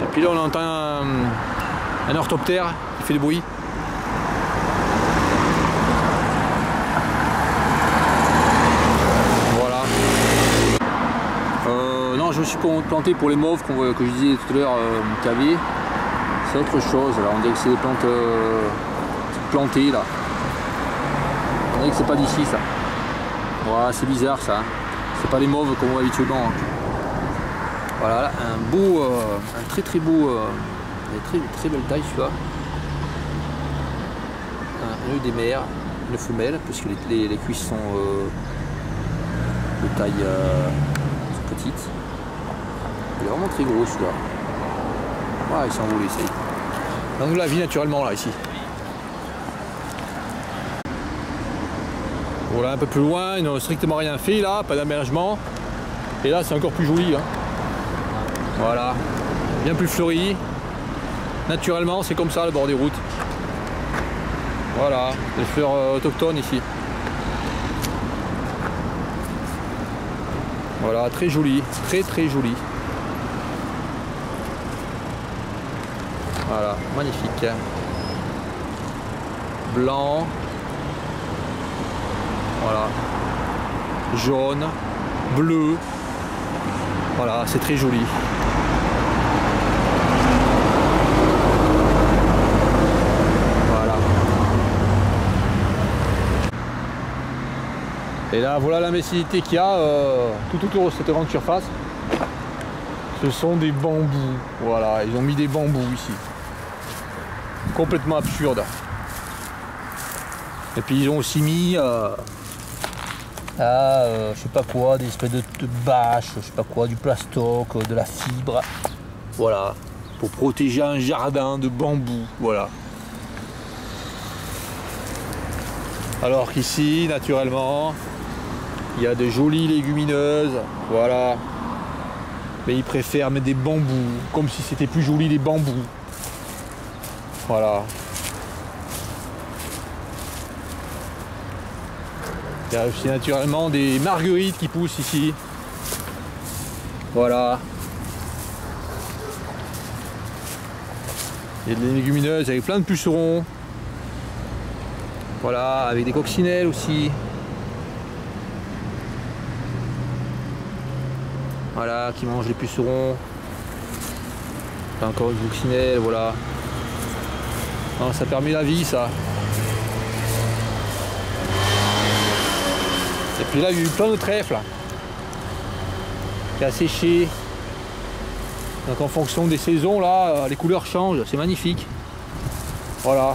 Et puis là on entend un orthoptère qui fait du bruit. Je me suis planté pour les mauves que je disais tout à l'heure qu'il y avait. C'est autre chose, là. On dirait que c'est des plantes plantées là. On dirait que c'est pas d'ici ça. Voilà, c'est bizarre ça. C'est pas les mauves qu'on voit habituellement. Voilà, là, un très très beau, très belle taille celui-là. Un œil des mers, une femelle, puisque les cuisses sont de taille petite. Il est vraiment très gros celui-là. Ouais, il s'envole ici. Donc la vie naturellement là ici. Voilà, un peu plus loin, ils n'ont strictement rien fait là, pas d'aménagement. Et là c'est encore plus joli. Hein. Voilà, bien plus fleuri. Naturellement c'est comme ça le bord des routes. Voilà, les fleurs autochtones ici. Voilà, très joli, très très joli. Voilà, magnifique. Blanc. Voilà. Jaune. Bleu. Voilà, c'est très joli. Voilà. Et là, voilà la messinité qu'il y a tout autour de cette grande surface. Ce sont des bambous. Voilà, ils ont mis des bambous ici. Complètement absurde. Et puis ils ont aussi mis je sais pas quoi, des espèces de bâches, je sais pas quoi, du plastoc, de la fibre. Voilà, pour protéger un jardin de bambou. Voilà. Alors qu'ici, naturellement, il y a de jolies légumineuses. Voilà. Mais ils préfèrent mettre des bambous, comme si c'était plus joli les bambous. Voilà. Il y a aussi naturellement des marguerites qui poussent ici. Voilà. Il y a des légumineuses avec plein de pucerons. Voilà, avec des coccinelles aussi. Voilà, qui mangent les pucerons. Enfin, encore une coccinelle, voilà. Non, ça permet la vie, ça. Et puis là, il y a eu plein de trèfle qui a séché. Donc en fonction des saisons, là, les couleurs changent, c'est magnifique. Voilà.